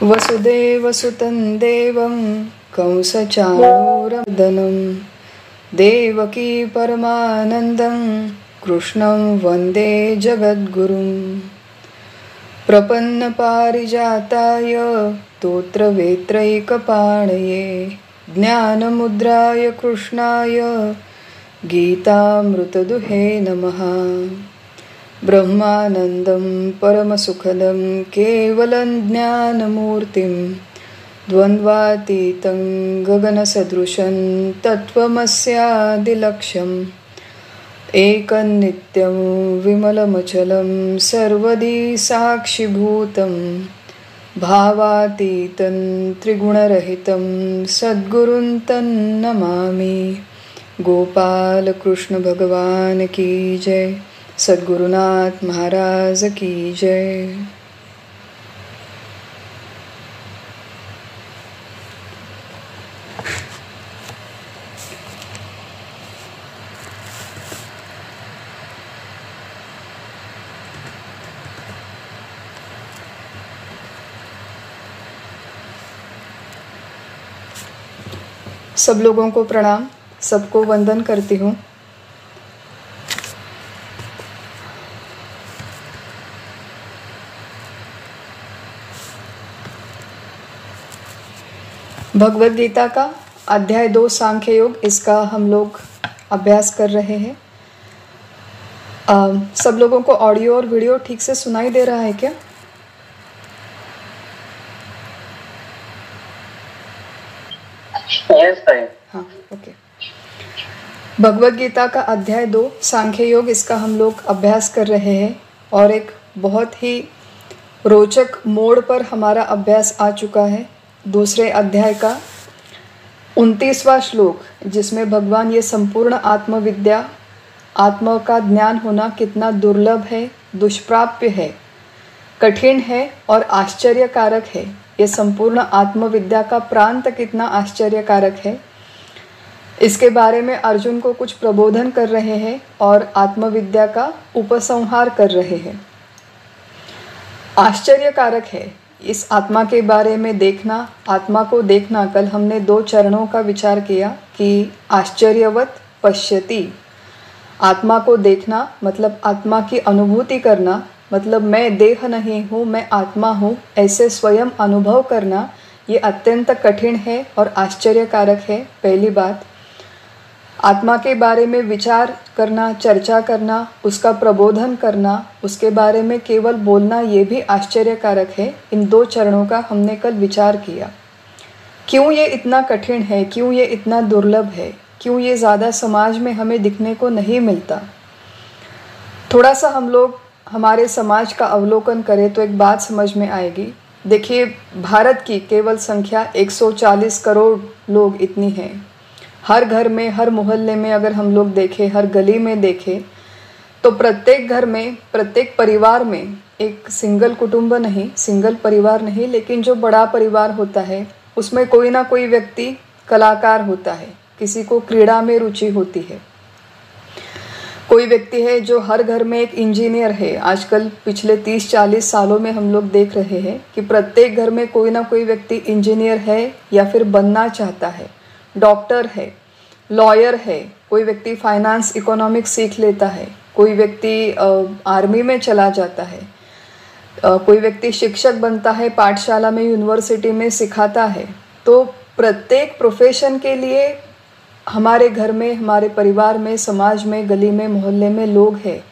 वसुदेवसुतं देवं कंसचाणूरमर्दनं देवकी परमानन्दं कृष्णं वन्दे जगद्गुरुं। प्रपन्नपारिजाताय स्तोत्रवेत्रैकपाणये ज्ञानमुद्राय कृष्णाय गीतामृतदुहे नमः। ब्रह्मानन्दं परमसुखदं केवलं ज्ञानमूर्तिं द्वन्द्वातीतं गगनसदृशं तत्त्वमस्यादिलक्ष्यम् एकनित्यं विमलमचलं सर्वदी साक्षिभूतं भावातीतं त्रिगुणरहितं सद्गुरुं तन्नमामि। गोपाल कृष्ण भगवान की जय। सद्गुरुनाथ महाराज की जय। सब लोगों को प्रणाम, सबको वंदन करती हूँ। भगवद गीता का अध्याय 2 सांख्य योग, इसका हम लोग अभ्यास कर रहे हैं। सब लोगों को ऑडियो और वीडियो ठीक से सुनाई दे रहा है क्या? हाँ, ओके। भगवद गीता का अध्याय 2 सांख्य योग, इसका हम लोग अभ्यास कर रहे हैं और एक बहुत ही रोचक मोड़ पर हमारा अभ्यास आ चुका है। दूसरे अध्याय का 29वां श्लोक, जिसमें भगवान ये संपूर्ण आत्मविद्या, आत्मा का ज्ञान होना कितना दुर्लभ है, दुष्प्राप्य है, कठिन है और आश्चर्यकारक है। ये संपूर्ण आत्मविद्या का प्रांत कितना आश्चर्यकारक है, इसके बारे में अर्जुन को कुछ प्रबोधन कर रहे हैं और आत्मविद्या का उपसंहार कर रहे हैं। आश्चर्यकारक है इस आत्मा के बारे में देखना, आत्मा को देखना। कल हमने 2 चरणों का विचार किया कि आश्चर्यवत पश्यति, आत्मा को देखना मतलब आत्मा की अनुभूति करना, मतलब मैं देह नहीं हूँ, मैं आत्मा हूँ, ऐसे स्वयं अनुभव करना, ये अत्यंत कठिन है और आश्चर्यकारक है। पहली बात, आत्मा के बारे में विचार करना, चर्चा करना, उसका प्रबोधन करना, उसके बारे में केवल बोलना, ये भी आश्चर्यकारक है। इन 2 चरणों का हमने कल विचार किया। क्यों ये इतना कठिन है, क्यों ये इतना दुर्लभ है, क्यों ये ज़्यादा समाज में हमें दिखने को नहीं मिलता। थोड़ा सा हम लोग हमारे समाज का अवलोकन करें तो एक बात समझ में आएगी। देखिए, भारत की केवल संख्या 140 करोड़ लोग इतनी है। हर घर में, हर मोहल्ले में अगर हम लोग देखें, हर गली में देखें, तो प्रत्येक घर में, प्रत्येक परिवार में एक सिंगल कुटुंब नहीं, सिंगल परिवार नहीं, लेकिन जो बड़ा परिवार होता है उसमें कोई ना कोई व्यक्ति कलाकार होता है, किसी को क्रीड़ा में रुचि होती है। कोई व्यक्ति है जो हर घर में एक इंजीनियर है। आजकल पिछले 30-40 सालों में हम लोग देख रहे हैं कि प्रत्येक घर में कोई ना कोई व्यक्ति इंजीनियर है या फिर बनना चाहता है, डॉक्टर है, लॉयर है, कोई व्यक्ति फाइनेंस इकोनॉमिक्स सीख लेता है, कोई व्यक्ति आर्मी में चला जाता है, कोई व्यक्ति शिक्षक बनता है, पाठशाला में, यूनिवर्सिटी में सिखाता है। तो प्रत्येक प्रोफेशन के लिए हमारे घर में, हमारे परिवार में, समाज में, गली में, मोहल्ले में लोग हैं,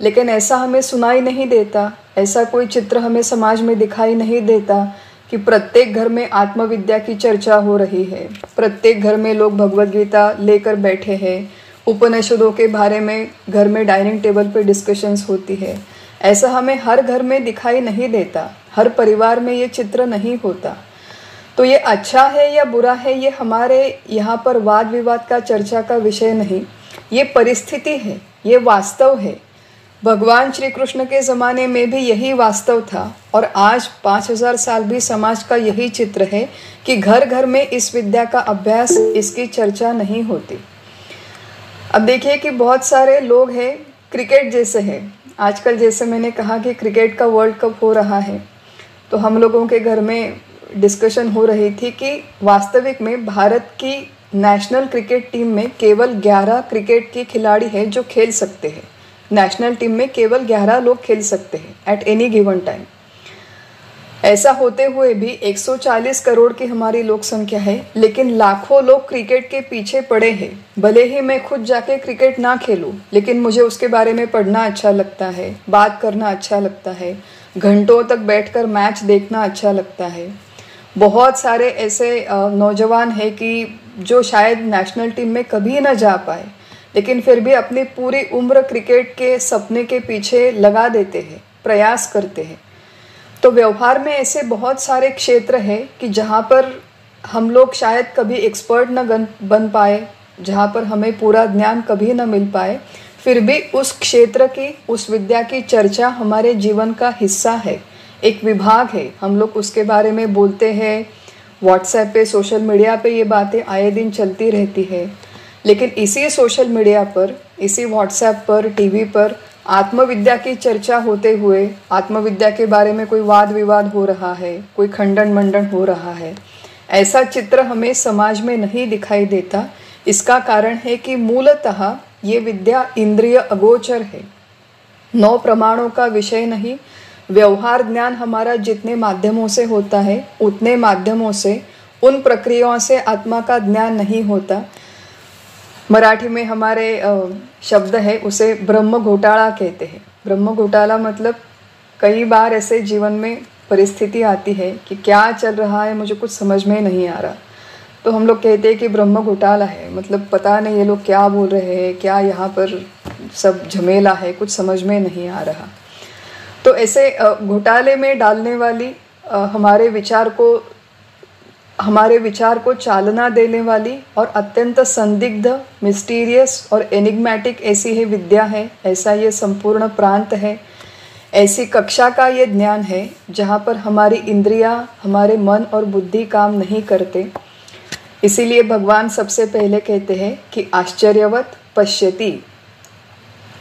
लेकिन ऐसा हमें सुनाई नहीं देता, ऐसा कोई चित्र हमें समाज में दिखाई नहीं देता कि प्रत्येक घर में आत्मविद्या की चर्चा हो रही है, प्रत्येक घर में लोग भगवद गीता लेकर बैठे हैं, उपनिषदों के बारे में घर में डाइनिंग टेबल पे डिस्कशंस होती है। ऐसा हमें हर घर में दिखाई नहीं देता, हर परिवार में ये चित्र नहीं होता। तो ये अच्छा है या बुरा है, ये हमारे यहाँ पर वाद विवाद का, चर्चा का विषय नहीं। ये परिस्थिति है, ये वास्तव है। भगवान श्री कृष्ण के ज़माने में भी यही वास्तव था और आज 5000 साल भी समाज का यही चित्र है कि घर घर में इस विद्या का अभ्यास, इसकी चर्चा नहीं होती। अब देखिए कि बहुत सारे लोग हैं, क्रिकेट जैसे है आजकल, जैसे मैंने कहा कि क्रिकेट का वर्ल्ड कप हो रहा है, तो हम लोगों के घर में डिस्कशन हो रही थी कि वास्तविक में भारत की नेशनल क्रिकेट टीम में केवल 11 क्रिकेट के खिलाड़ी हैं जो खेल सकते हैं। नेशनल टीम में केवल 11 लोग खेल सकते हैं एट एनी गिवन टाइम। ऐसा होते हुए भी 140 करोड़ की हमारी लोक संख्या है, लेकिन लाखों लोग क्रिकेट के पीछे पड़े हैं। भले ही मैं खुद जाके क्रिकेट ना खेलूं, लेकिन मुझे उसके बारे में पढ़ना अच्छा लगता है, बात करना अच्छा लगता है, घंटों तक बैठकर मैच देखना अच्छा लगता है। बहुत सारे ऐसे नौजवान हैं कि जो शायद नेशनल टीम में कभी ना जा पाए, लेकिन फिर भी अपनी पूरी उम्र क्रिकेट के सपने के पीछे लगा देते हैं, प्रयास करते हैं। तो व्यवहार में ऐसे बहुत सारे क्षेत्र हैं कि जहाँ पर हम लोग शायद कभी एक्सपर्ट न बन पाए, जहाँ पर हमें पूरा ज्ञान कभी न मिल पाए, फिर भी उस क्षेत्र की, उस विद्या की चर्चा हमारे जीवन का हिस्सा है, एक विभाग है। हम लोग उसके बारे में बोलते हैं, व्हाट्सएप पे, सोशल मीडिया पे ये बातें आए दिन चलती रहती है। लेकिन इसी सोशल मीडिया पर, इसी व्हाट्सएप पर, टीवी पर आत्मविद्या की चर्चा होते हुए आत्मविद्या के बारे में कोई वाद विवाद हो रहा है, कोई खंडन मंडन हो रहा है, ऐसा चित्र हमें समाज में नहीं दिखाई देता। इसका कारण है कि मूलतः ये विद्या इंद्रिय अगोचर है, 9 प्रमाणों का विषय नहीं। व्यवहार ज्ञान हमारा जितने माध्यमों से होता है, उतने माध्यमों से, उन प्रक्रियाओं से आत्मा का ज्ञान नहीं होता। मराठी में हमारे शब्द है, उसे ब्रह्म घोटाला कहते हैं। ब्रह्म घोटाला मतलब कई बार ऐसे जीवन में परिस्थिति आती है कि क्या चल रहा है मुझे कुछ समझ में नहीं आ रहा, तो हम लोग कहते हैं कि ब्रह्म घोटाला है, मतलब पता नहीं ये लोग क्या बोल रहे हैं, क्या यहाँ पर सब झमेला है, कुछ समझ में नहीं आ रहा। तो ऐसे घोटाले में डालने वाली, हमारे विचार को चालना देने वाली और अत्यंत संदिग्ध, मिस्टीरियस और एनिग्मेटिक ऐसी ही विद्या है, ऐसा ये संपूर्ण प्रांत है, ऐसी कक्षा का ये ज्ञान है जहाँ पर हमारी इंद्रियां, हमारे मन और बुद्धि काम नहीं करते। इसीलिए भगवान सबसे पहले कहते हैं कि आश्चर्यवत पश्यति।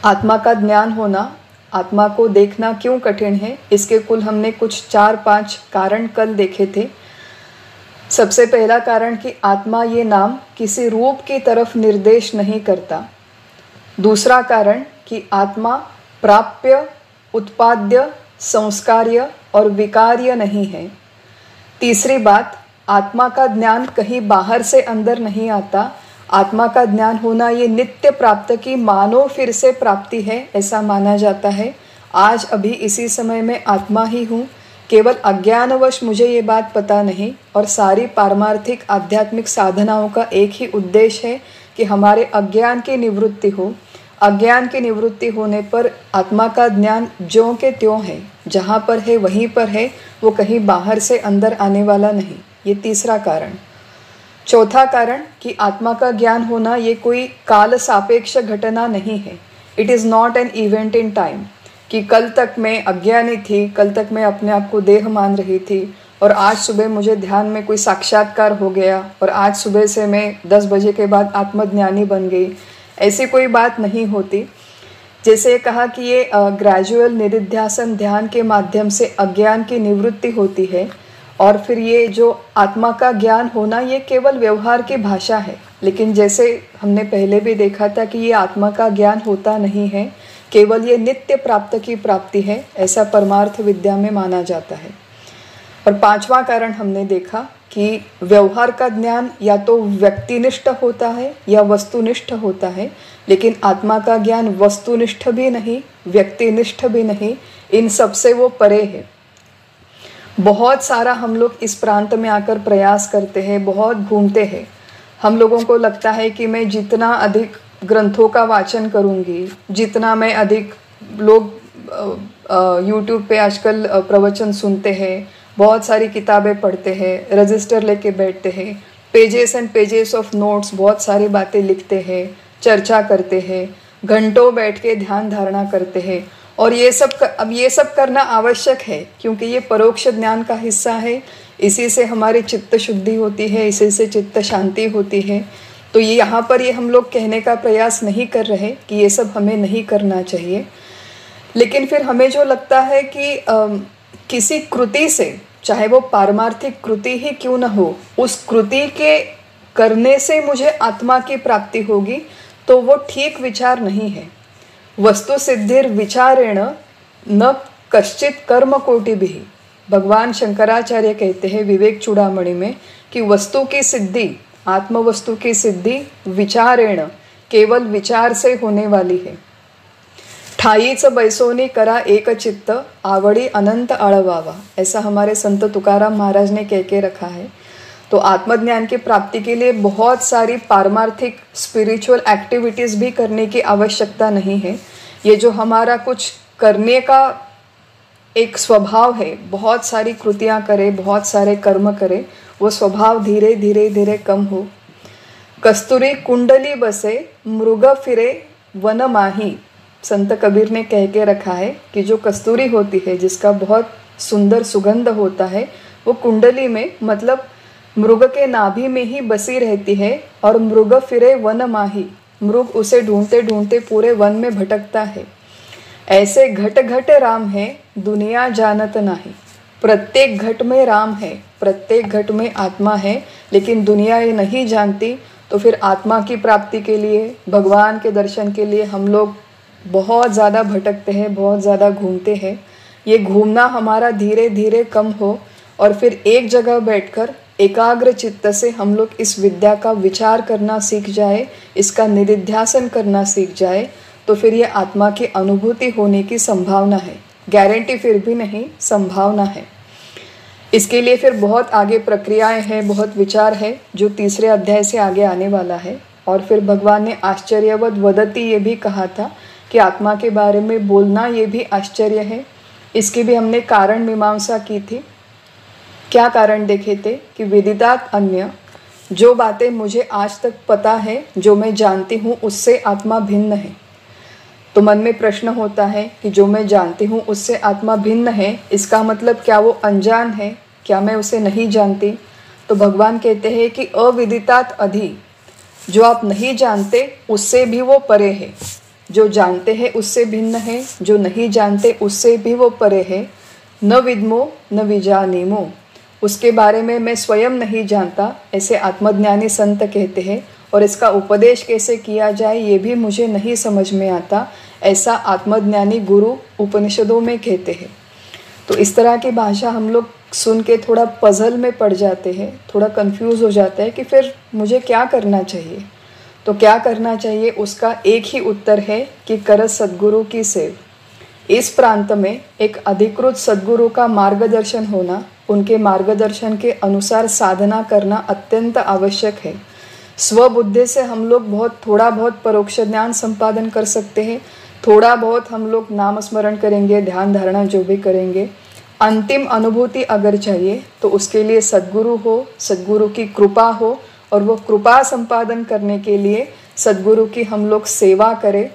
आत्मा का ज्ञान होना, आत्मा को देखना क्यों कठिन है, इसके कुल हमने कुछ 4-5 कारण कल देखे थे। सबसे पहला कारण कि आत्मा ये नाम किसी रूप की तरफ निर्देश नहीं करता। दूसरा कारण कि आत्मा प्राप्य, उत्पाद्य, संस्कार्य और विकार्य नहीं है। तीसरी बात, आत्मा का ज्ञान कहीं बाहर से अंदर नहीं आता। आत्मा का ज्ञान होना ये नित्य प्राप्त की मानो फिर से प्राप्ति है, ऐसा माना जाता है। आज अभी इसी समय में आत्मा ही हूँ, केवल अज्ञानवश मुझे ये बात पता नहीं। और सारी पारमार्थिक आध्यात्मिक साधनाओं का एक ही उद्देश्य है कि हमारे अज्ञान की निवृत्ति हो। अज्ञान की निवृत्ति होने पर आत्मा का ज्ञान ज्यों के त्यों है, जहाँ पर है वहीं पर है, वो कहीं बाहर से अंदर आने वाला नहीं। ये तीसरा कारण। चौथा कारण कि आत्मा का ज्ञान होना ये कोई काल सापेक्ष घटना नहीं है। It is not an event in time, कि कल तक मैं अज्ञानी थी, कल तक मैं अपने आप को देह मान रही थी और आज सुबह मुझे ध्यान में कोई साक्षात्कार हो गया और आज सुबह से मैं 10 बजे के बाद आत्मज्ञानी बन गई। ऐसी कोई बात नहीं होती। जैसे कहा कि ये ग्रेजुअल निधिध्यासन ध्यान के माध्यम से अज्ञान की निवृत्ति होती है, और फिर ये जो आत्मा का ज्ञान होना ये केवल व्यवहार की भाषा है। लेकिन जैसे हमने पहले भी देखा था कि ये आत्मा का ज्ञान होता नहीं है, केवल ये नित्य प्राप्त की प्राप्ति है, ऐसा परमार्थ विद्या में माना जाता है। और पांचवा कारण हमने देखा कि व्यवहार का ज्ञान या तो व्यक्तिनिष्ठ होता है या वस्तुनिष्ठ होता है, लेकिन आत्मा का ज्ञान वस्तुनिष्ठ भी नहीं, व्यक्तिनिष्ठ भी नहीं, इन सबसे वो परे है। बहुत सारा हम लोग इस प्रांत में आकर प्रयास करते हैं, बहुत घूमते हैं। हम लोगों को लगता है कि मैं जितना अधिक ग्रंथों का वाचन करूंगी, जितना मैं अधिक, लोग यूट्यूब पे आजकल प्रवचन सुनते हैं, बहुत सारी किताबें पढ़ते हैं, रजिस्टर लेके बैठते हैं, pages and pages of notes, बहुत सारी बातें लिखते हैं, चर्चा करते हैं, घंटों बैठ के ध्यान धारणा करते हैं। और ये सब करना आवश्यक है, क्योंकि ये परोक्ष ज्ञान का हिस्सा है। इसी से हमारी चित्त शुद्धि होती है, इसी से चित्त शांति होती है। तो ये यहाँ पर ये हम लोग कहने का प्रयास नहीं कर रहे कि ये सब हमें नहीं करना चाहिए, लेकिन फिर हमें जो लगता है कि किसी कृति से, चाहे वो पारमार्थिक कृति ही क्यों न हो, उस कृति के करने से मुझे आत्मा की प्राप्ति होगी, तो वो ठीक विचार नहीं है। वस्तु सिद्धिर विचारेण न कश्चित कर्म कोटि भी। भगवान शंकराचार्य कहते हैं विवेक चूड़ामणि में कि वस्तु की सिद्धि, आत्म वस्तु की सिद्धि विचारेण, केवल विचार से होने वाली है। ठाईच बैसोनी करा एक चित्त, आवड़ी अनंत आळवावा, ऐसा हमारे संत तुकाराम महाराज ने कह के रखा है। तो आत्मज्ञान की प्राप्ति के लिए बहुत सारी पारमार्थिक स्पिरिचुअल एक्टिविटीज़ भी करने की आवश्यकता नहीं है। ये जो हमारा कुछ करने का एक स्वभाव है, बहुत सारी कृतियाँ करे, बहुत सारे कर्म करे, वो स्वभाव धीरे धीरे धीरे कम हो। कस्तूरी कुंडली बसे मृग फिरे वन माही, संत कबीर ने कह के रखा है कि जो कस्तूरी होती है, जिसका बहुत सुंदर सुगंध होता है, वो कुंडली में मतलब मृग के नाभि में ही बसी रहती है। और मृग फिरे वन माही, मृग उसे ढूंढते ढूंढते पूरे वन में भटकता है। ऐसे घट घट राम है दुनिया जानत नाही, प्रत्येक घट में राम है, प्रत्येक घट में आत्मा है, लेकिन दुनिया ये नहीं जानती। तो फिर आत्मा की प्राप्ति के लिए, भगवान के दर्शन के लिए हम लोग बहुत ज़्यादा भटकते हैं, बहुत ज़्यादा घूमते हैं। ये घूमना हमारा धीरे धीरे कम हो और फिर एक जगह बैठकर एकाग्र चित्त से हम लोग इस विद्या का विचार करना सीख जाए, इसका निधिध्यासन करना सीख जाए, तो फिर ये आत्मा की अनुभूति होने की संभावना है। गारंटी फिर भी नहीं, संभावना है। इसके लिए फिर बहुत आगे प्रक्रियाएं हैं, बहुत विचार है, जो तीसरे अध्याय से आगे आने वाला है। और फिर भगवान ने आश्चर्यवद वदति ये भी कहा था कि आत्मा के बारे में बोलना ये भी आश्चर्य है। इसकी भी हमने कारण मीमांसा की थी। क्या कारण देखे थे कि विदितात् अन्य, जो बातें मुझे आज तक पता है, जो मैं जानती हूँ, उससे आत्मा भिन्न है। तो मन में प्रश्न होता है कि जो मैं जानती हूँ उससे आत्मा भिन्न है, इसका मतलब क्या वो अनजान है, क्या मैं उसे नहीं जानती? तो भगवान कहते हैं कि अविदितात् अधि, जो आप नहीं जानते उससे भी वो परे है। जो जानते हैं उससे भिन्न है, जो नहीं जानते उससे भी वो परे है। न विद्मो न विजानीमो, उसके बारे में मैं स्वयं नहीं जानता, ऐसे आत्मज्ञानी संत कहते हैं। और इसका उपदेश कैसे किया जाए ये भी मुझे नहीं समझ में आता, ऐसा आत्मज्ञानी गुरु उपनिषदों में कहते हैं। तो इस तरह की भाषा हम लोग सुन के थोड़ा पजल में पड़ जाते हैं, थोड़ा कंफ्यूज हो जाता है कि फिर मुझे क्या करना चाहिए। तो क्या करना चाहिए, उसका एक ही उत्तर है कि कर सद्गुरु की सेव। इस प्रांत में एक अधिकृत सद्गुरु का मार्गदर्शन होना, उनके मार्गदर्शन के अनुसार साधना करना अत्यंत आवश्यक है। स्वबुद्धि से हम लोग थोड़ा बहुत परोक्ष ज्ञान संपादन कर सकते हैं, थोड़ा बहुत हम लोग नाम स्मरण करेंगे, ध्यान धारणा जो भी करेंगे। अंतिम अनुभूति अगर चाहिए तो उसके लिए सद्गुरु हो, सद्गुरु की कृपा हो, और वो कृपा संपादन करने के लिए सद्गुरु की हम लोग सेवा करें।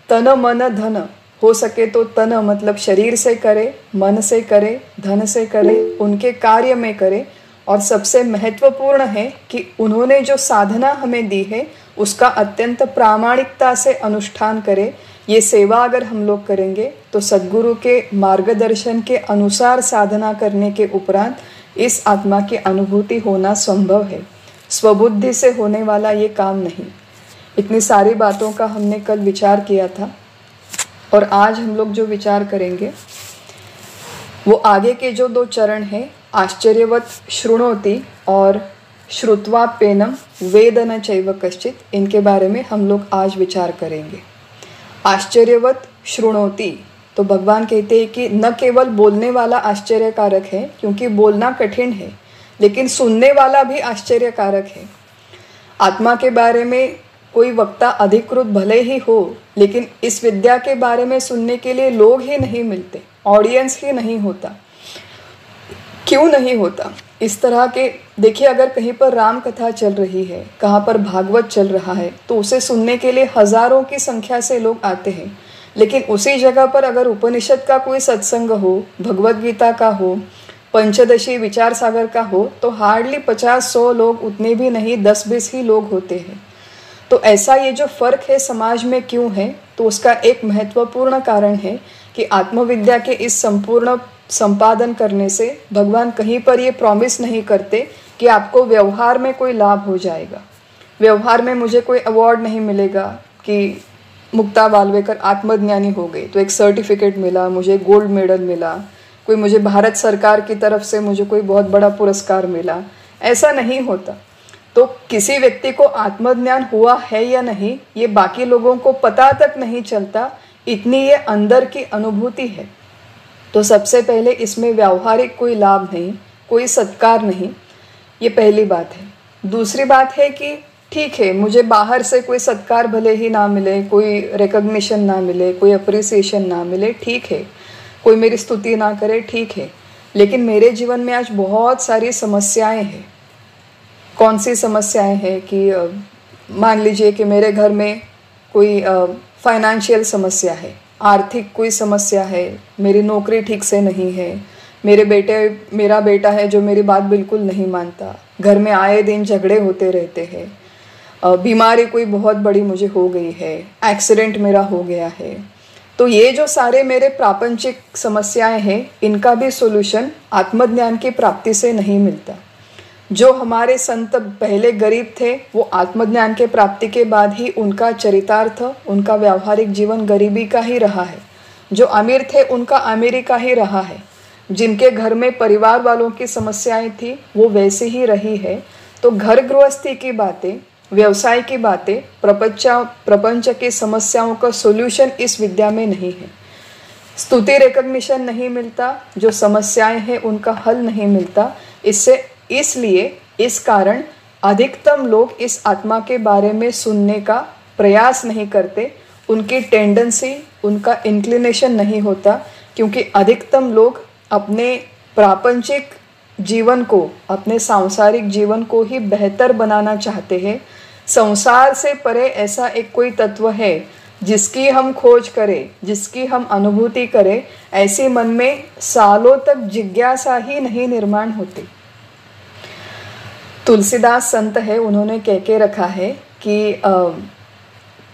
तन मन धन, हो सके तो तन मतलब शरीर से करे, मन से करे, धन से करे, उनके कार्य में करे। और सबसे महत्वपूर्ण है कि उन्होंने जो साधना हमें दी है उसका अत्यंत प्रामाणिकता से अनुष्ठान करें। ये सेवा अगर हम लोग करेंगे तो सद्गुरु के मार्गदर्शन के अनुसार साधना करने के उपरांत इस आत्मा की अनुभूति होना संभव है। स्वबुद्धि से होने वाला ये काम नहीं। इतनी सारी बातों का हमने कल विचार किया था, और आज हम लोग जो विचार करेंगे वो आगे के जो 2 चरण हैं, आश्चर्यवत शृणोति और श्रुत्वाप्येनम वेद न चैव कश्चित, इनके बारे में हम लोग आज विचार करेंगे। आश्चर्यवत शृणोति, तो भगवान कहते हैं कि न केवल बोलने वाला आश्चर्यकारक है, क्योंकि बोलना कठिन है, लेकिन सुनने वाला भी आश्चर्यकारक है। आत्मा के बारे में कोई वक्ता अधिकृत भले ही हो, लेकिन इस विद्या के बारे में सुनने के लिए लोग ही नहीं मिलते, ऑडियंस ही नहीं होता। क्यों नहीं होता? इस तरह के देखिए, अगर कहीं पर राम कथा चल रही है, कहाँ पर भागवत चल रहा है, तो उसे सुनने के लिए हजारों की संख्या से लोग आते हैं। लेकिन उसी जगह पर अगर उपनिषद का कोई सत्संग हो, भगवत गीता का हो, पंचदशी विचार सागर का हो, तो हार्डली 50-100 लोग, उतने भी नहीं, 10-20 ही लोग होते हैं। तो ऐसा ये जो फर्क है समाज में क्यों है, तो उसका एक महत्वपूर्ण कारण है कि आत्मविद्या के इस संपूर्ण संपादन करने से भगवान कहीं पर ये प्रॉमिस नहीं करते कि आपको व्यवहार में कोई लाभ हो जाएगा। व्यवहार में मुझे कोई अवार्ड नहीं मिलेगा कि मुक्ता वाल्वेकर आत्मज्ञानी हो गई तो एक सर्टिफिकेट मिला, मुझे गोल्ड मेडल मिला, कोई मुझे भारत सरकार की तरफ से मुझे कोई बहुत बड़ा पुरस्कार मिला, ऐसा नहीं होता। तो किसी व्यक्ति को आत्मज्ञान हुआ है या नहीं ये बाकी लोगों को पता तक नहीं चलता, इतनी ये अंदर की अनुभूति है। तो सबसे पहले इसमें व्यावहारिक कोई लाभ नहीं, कोई सत्कार नहीं, ये पहली बात है। दूसरी बात है कि ठीक है, मुझे बाहर से कोई सत्कार भले ही ना मिले, कोई रिकग्निशन ना मिले, कोई अप्रिसिएशन ना मिले, ठीक है, कोई मेरी स्तुति ना करे, ठीक है, लेकिन मेरे जीवन में आज बहुत सारी समस्याएं हैं। कौन सी समस्याएं हैं कि मान लीजिए कि मेरे घर में कोई फाइनेंशियल समस्या है, आर्थिक कोई समस्या है, मेरी नौकरी ठीक से नहीं है, मेरा बेटा है जो मेरी बात बिल्कुल नहीं मानता, घर में आए दिन झगड़े होते रहते हैं, बीमारी कोई बहुत बड़ी मुझे हो गई है, एक्सीडेंट मेरा हो गया है। तो ये जो सारे मेरे प्रापंचिक समस्याएं हैं इनका भी सॉल्यूशन आत्मज्ञान की प्राप्ति से नहीं मिलता। जो हमारे संत पहले गरीब थे वो आत्मज्ञान के प्राप्ति के बाद ही उनका चरितार्थ, उनका व्यावहारिक जीवन गरीबी का ही रहा है। जो अमीर थे उनका अमीरी का ही रहा है। जिनके घर में परिवार वालों की समस्याएं थी वो वैसे ही रही है। तो घर गृहस्थी की बातें, व्यवसाय की बातें, प्रपंच की समस्याओं का सॉल्यूशन इस विद्या में नहीं है। स्तुति रिकग्निशन नहीं मिलता, जो समस्याएं हैं उनका हल नहीं मिलता। इसलिए इस कारण अधिकतम लोग इस आत्मा के बारे में सुनने का प्रयास नहीं करते, उनकी टेंडेंसी, उनका इंक्लिनेशन नहीं होता, क्योंकि अधिकतम लोग अपने प्रापंचिक जीवन को, अपने सांसारिक जीवन को ही बेहतर बनाना चाहते हैं। संसार से परे ऐसा एक कोई तत्व है जिसकी हम खोज करें, जिसकी हम अनुभूति करें, ऐसे मन में सालों तक जिज्ञासा ही नहीं निर्माण होती। तुलसीदास संत है, उन्होंने कह के रखा है कि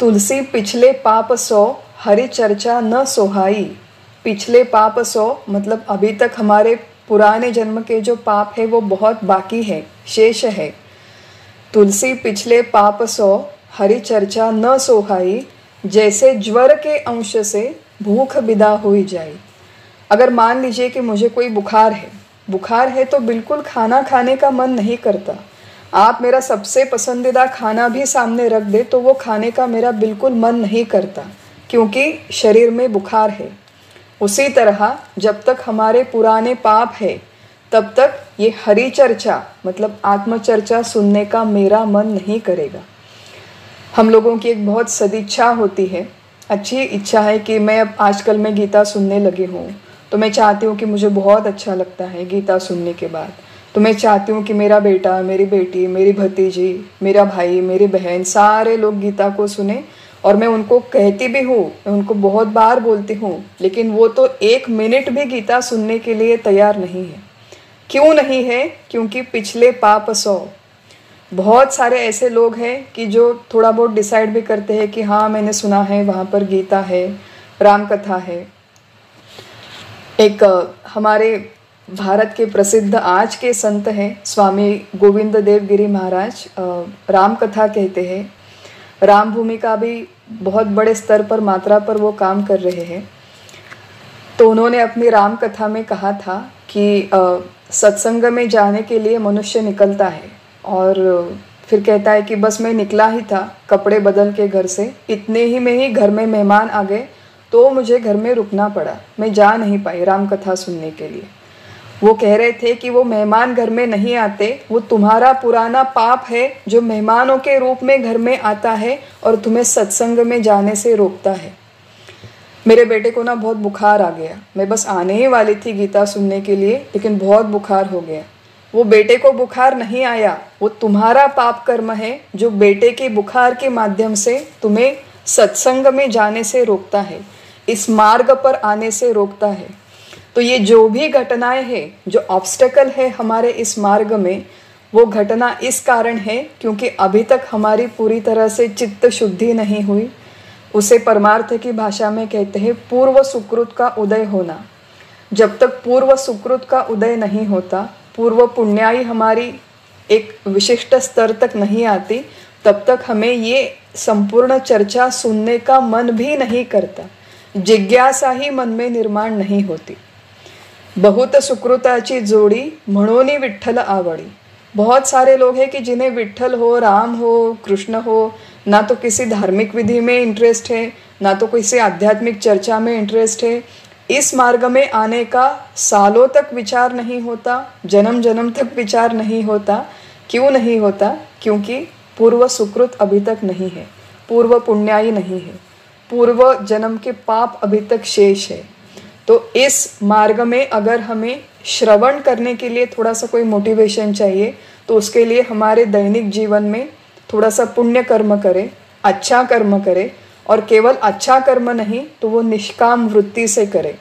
तुलसी पिछले पाप 100 हरि चर्चा न सोहाई। पिछले पाप 100 मतलब अभी तक हमारे पुराने जन्म के जो पाप है वो बहुत बाकी है, शेष है। तुलसी पिछले पाप 100 हरि चर्चा न सोहाई, जैसे ज्वर के अंश से भूख विदा हुई जाए। अगर मान लीजिए कि मुझे कोई बुखार है तो बिल्कुल खाना खाने का मन नहीं करता। आप मेरा सबसे पसंदीदा खाना भी सामने रख दे तो वो खाने का मेरा बिल्कुल मन नहीं करता, क्योंकि शरीर में बुखार है। उसी तरह जब तक हमारे पुराने पाप है तब तक ये हरि चर्चा मतलब आत्मचर्चा सुनने का मेरा मन नहीं करेगा। हम लोगों की एक बहुत सदिच्छा होती है, अच्छी इच्छा है कि मैं अब आजकल मैं गीता सुनने लगी हूँ, तो मैं चाहती हूँ कि मुझे बहुत अच्छा लगता है गीता सुनने के बाद। तो मैं चाहती हूँ कि मेरा बेटा, मेरी बेटी, मेरी भतीजी, मेरा भाई, मेरी बहन, सारे लोग गीता को सुने। और मैं उनको कहती भी हूँ, मैं उनको बहुत बार बोलती हूँ, लेकिन वो तो 1 मिनट भी गीता सुनने के लिए तैयार नहीं है। क्यों नहीं है? क्योंकि पिछले पाप 100। बहुत सारे ऐसे लोग हैं कि जो थोड़ा बहुत डिसाइड भी करते हैं कि हाँ मैंने सुना है वहाँ पर गीता है, राम कथा है। एक हमारे भारत के प्रसिद्ध आज के संत हैं स्वामी गोविंद देव गिरी महाराज, राम कथा कहते हैं। राम भूमि का भी बहुत बड़े स्तर पर, मात्रा पर वो काम कर रहे हैं। तो उन्होंने अपनी राम कथा में कहा था कि सत्संग में जाने के लिए मनुष्य निकलता है और फिर कहता है कि बस मैं निकला ही था कपड़े बदल के घर से, इतने ही में ही घर में मेहमान आ गए तो मुझे घर में रुकना पड़ा, मैं जा नहीं पाई राम कथा सुनने के लिए। वो कह रहे थे कि वो मेहमान घर में नहीं आते, वो तुम्हारा पुराना पाप है जो मेहमानों के रूप में घर में आता है और तुम्हें सत्संग में जाने से रोकता है। मेरे बेटे को ना बहुत बुखार आ गया, मैं बस आने ही वाली थी गीता सुनने के लिए, लेकिन बहुत बुखार हो गया। वो बेटे को बुखार नहीं आया, वो तुम्हारा पाप कर्म है जो बेटे के बुखार के माध्यम से तुम्हें सत्संग में जाने से रोकता है, इस मार्ग पर आने से रोकता है। तो ये जो भी घटनाएं हैं, जो ऑब्स्टेकल है हमारे इस मार्ग में, वो घटना इस कारण है क्योंकि अभी तक हमारी पूरी तरह से चित्त शुद्धि नहीं हुई। उसे परमार्थ की भाषा में कहते हैं पूर्व सुकृत का उदय होना। जब तक पूर्व सुकृत का उदय नहीं होता, पूर्व पुण्याई हमारी एक विशिष्ट स्तर तक नहीं आती, तब तक हमें ये संपूर्ण चर्चा सुनने का मन भी नहीं करता, जिज्ञासा ही मन में निर्माण नहीं होती। बहुत सुकृताची जोड़ी म्हणून विठ्ठल आवडी। बहुत सारे लोग हैं कि जिन्हें विठ्ठल हो, राम हो, कृष्ण हो, ना तो किसी धार्मिक विधि में इंटरेस्ट है, ना तो किसी आध्यात्मिक चर्चा में इंटरेस्ट है। इस मार्ग में आने का सालों तक विचार नहीं होता, जन्म जन्म तक विचार नहीं होता। क्यों नहीं होता? क्योंकि पूर्व सुकृत अभी तक नहीं है, पूर्व पुण्याई नहीं है, पूर्व जन्म के पाप अभी तक शेष है। तो इस मार्ग में अगर हमें श्रवण करने के लिए थोड़ा सा कोई मोटिवेशन चाहिए, तो उसके लिए हमारे दैनिक जीवन में थोड़ा सा पुण्य कर्म करें, अच्छा कर्म करें, और केवल अच्छा कर्म नहीं तो वो निष्काम वृत्ति से करें।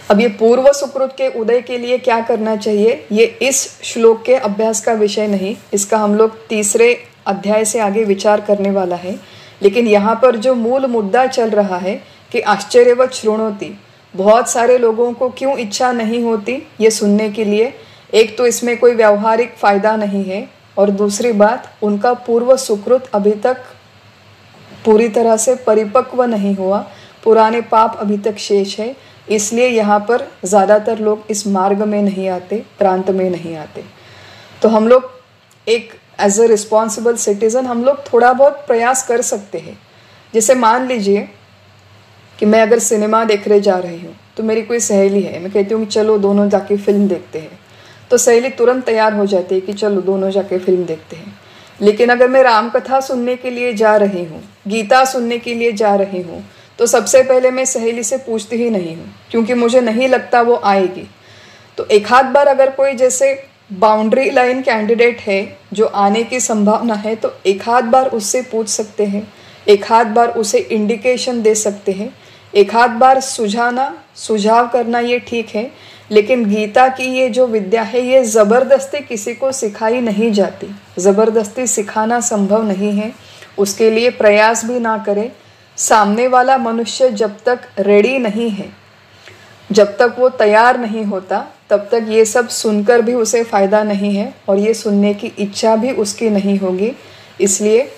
अब ये पूर्व सुकृत के उदय के लिए क्या करना चाहिए, ये इस श्लोक के अभ्यास का विषय नहीं, इसका हम लोग तीसरे अध्याय से आगे विचार करने वाला है। लेकिन यहाँ पर जो मूल मुद्दा चल रहा है कि आश्चर्यवत शृणोति, बहुत सारे लोगों को क्यों इच्छा नहीं होती ये सुनने के लिए। एक तो इसमें कोई व्यावहारिक फायदा नहीं है, और दूसरी बात उनका पूर्व सुकृत अभी तक पूरी तरह से परिपक्व नहीं हुआ, पुराने पाप अभी तक शेष है, इसलिए यहाँ पर ज़्यादातर लोग इस मार्ग में नहीं आते, प्रांत में नहीं आते। तो हम लोग एक एज अ रिस्पॉन्सिबल सिटीज़न हम लोग थोड़ा बहुत प्रयास कर सकते हैं। जैसे मान लीजिए कि मैं अगर सिनेमा देखने जा रही हूँ, तो मेरी कोई सहेली है, मैं कहती हूँ कि चलो दोनों जाके फिल्म देखते हैं, तो सहेली तुरंत तैयार हो जाती है कि चलो दोनों जाके फिल्म देखते हैं। लेकिन अगर मैं राम कथा सुनने के लिए जा रही हूँ, गीता सुनने के लिए जा रही हूँ, तो सबसे पहले मैं सहेली से पूछती ही नहीं हूँ, क्योंकि मुझे नहीं लगता वो आएगी। तो एक आध बार अगर कोई जैसे बाउंड्री लाइन कैंडिडेट है जो आने की संभावना है, तो एक आध बार उससे पूछ सकते हैं, एक आध बार उसे इंडिकेशन दे सकते हैं, एक आध बार सुझाव करना ये ठीक है। लेकिन गीता की ये जो विद्या है, ये ज़बरदस्ती किसी को सिखाई नहीं जाती, ज़बरदस्ती सिखाना संभव नहीं है। उसके लिए प्रयास भी ना करें। सामने वाला मनुष्य जब तक रेडी नहीं है, जब तक वो तैयार नहीं होता, तब तक ये सब सुनकर भी उसे फ़ायदा नहीं है, और ये सुनने की इच्छा भी उसकी नहीं होगी। इसलिए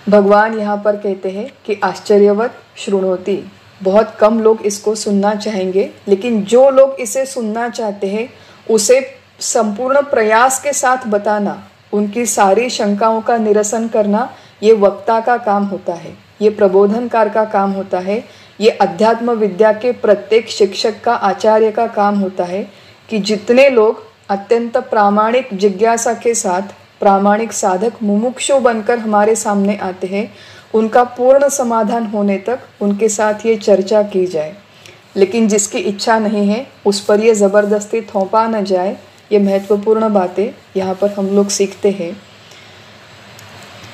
भगवान यहाँ पर कहते हैं कि आश्चर्यवत शृणोति, बहुत कम लोग इसको सुनना चाहेंगे, लेकिन जो लोग इसे सुनना चाहते हैं उसे संपूर्ण प्रयास के साथ बताना, उनकी सारी शंकाओं का निरसन करना, ये वक्ता का काम होता है, ये प्रबोधनकार का काम होता है, ये अध्यात्म विद्या के प्रत्येक शिक्षक का, आचार्य का काम होता है कि जितने लोग अत्यंत प्रामाणिक जिज्ञासा के साथ प्रामाणिक साधक मुमुक्षु बनकर हमारे सामने आते हैं, उनका पूर्ण समाधान होने तक उनके साथ ये चर्चा की जाए। लेकिन जिसकी इच्छा नहीं है उस पर ये ज़बरदस्ती थोपा न जाए। ये महत्वपूर्ण बातें यहाँ पर हम लोग सीखते हैं।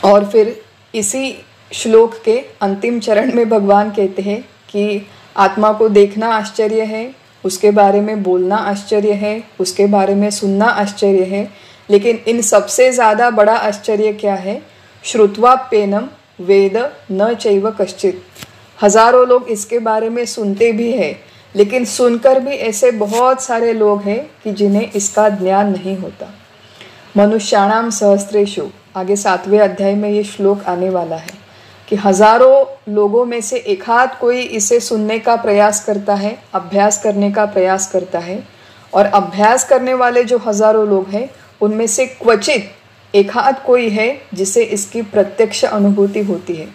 और फिर इसी श्लोक के अंतिम चरण में भगवान कहते हैं कि आत्मा को देखना आश्चर्य है, उसके बारे में बोलना आश्चर्य है, उसके बारे में सुनना आश्चर्य है, लेकिन इन सबसे ज़्यादा बड़ा आश्चर्य क्या है? श्रुत्वाप्येनम वेद न चैव कश्चित। हजारों लोग इसके बारे में सुनते भी हैं, लेकिन सुनकर भी ऐसे बहुत सारे लोग हैं कि जिन्हें इसका ज्ञान नहीं होता। मनुष्याणाम सहस्त्रेषु, आगे 7वें अध्याय में ये श्लोक आने वाला है कि हजारों लोगों में से एक आध कोई इसे सुनने का प्रयास करता है, अभ्यास करने का प्रयास करता है, और अभ्यास करने वाले जो हजारों लोग हैं उनमें से क्वचित एक आध कोई है जिसे इसकी प्रत्यक्ष अनुभूति होती है।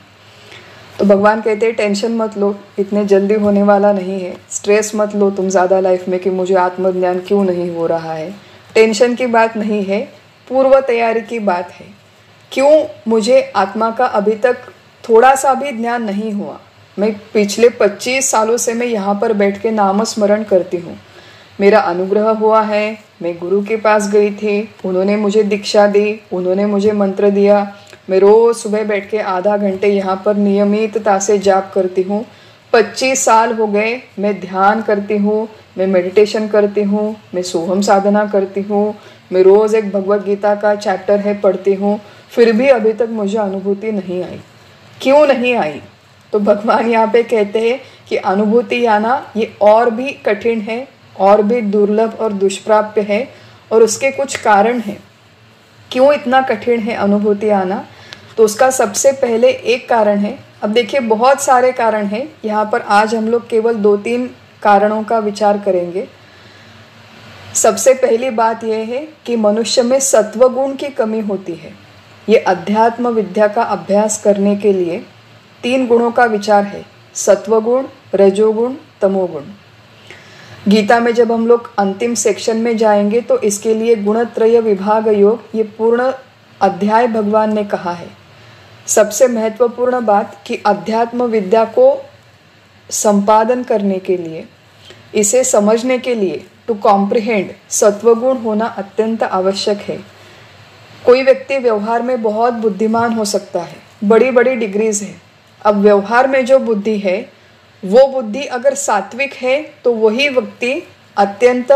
तो भगवान कहते हैं टेंशन मत लो, इतने जल्दी होने वाला नहीं है। स्ट्रेस मत लो तुम ज़्यादा लाइफ में कि मुझे आत्मज्ञान क्यों नहीं हो रहा है। टेंशन की बात नहीं है, पूर्व तैयारी की बात है। क्यों मुझे आत्मा का अभी तक थोड़ा सा भी ज्ञान नहीं हुआ? मैं पिछले 25 सालों से मैं यहाँ पर बैठ के नाम स्मरण करती हूँ, मेरा अनुग्रह हुआ है, मैं गुरु के पास गई थी, उन्होंने मुझे दीक्षा दी, उन्होंने मुझे मंत्र दिया, मैं रोज़ सुबह बैठ के आधा घंटे यहाँ पर नियमितता से जाप करती हूँ। 25 साल हो गए, मैं ध्यान करती हूँ, मैं मेडिटेशन करती हूँ, मैं सोहम साधना करती हूँ, मैं रोज़ एक भगवत गीता का चैप्टर है पढ़ती हूँ, फिर भी अभी तक मुझे अनुभूति नहीं आई। क्यों नहीं आई? तो भगवान यहाँ पे कहते हैं कि अनुभूति आना ये और भी कठिन है, और भी दुर्लभ और दुष्प्राप्य है, और उसके कुछ कारण हैं। क्यों इतना कठिन है अनुभूति आना? तो उसका सबसे पहले एक कारण है, अब देखिए बहुत सारे कारण हैं, यहाँ पर आज हम लोग केवल 2-3 कारणों का विचार करेंगे। सबसे पहली बात यह है कि मनुष्य में सत्वगुण की कमी होती है। ये अध्यात्म विद्या का अभ्यास करने के लिए 3 गुणों का विचार है, सत्वगुण, रजोगुण, तमोगुण। गीता में जब हम लोग अंतिम सेक्शन में जाएंगे तो इसके लिए गुणत्रय विभाग योग ये पूर्ण अध्याय भगवान ने कहा है। सबसे महत्वपूर्ण बात कि अध्यात्म विद्या को संपादन करने के लिए, इसे समझने के लिए, टू कॉम्प्रिहेंड, सत्वगुण होना अत्यंत आवश्यक है। कोई व्यक्ति व्यवहार में बहुत बुद्धिमान हो सकता है, बड़ी बड़ी डिग्रीज है। अब व्यवहार में जो बुद्धि है वो बुद्धि अगर सात्विक है तो वही व्यक्ति अत्यंत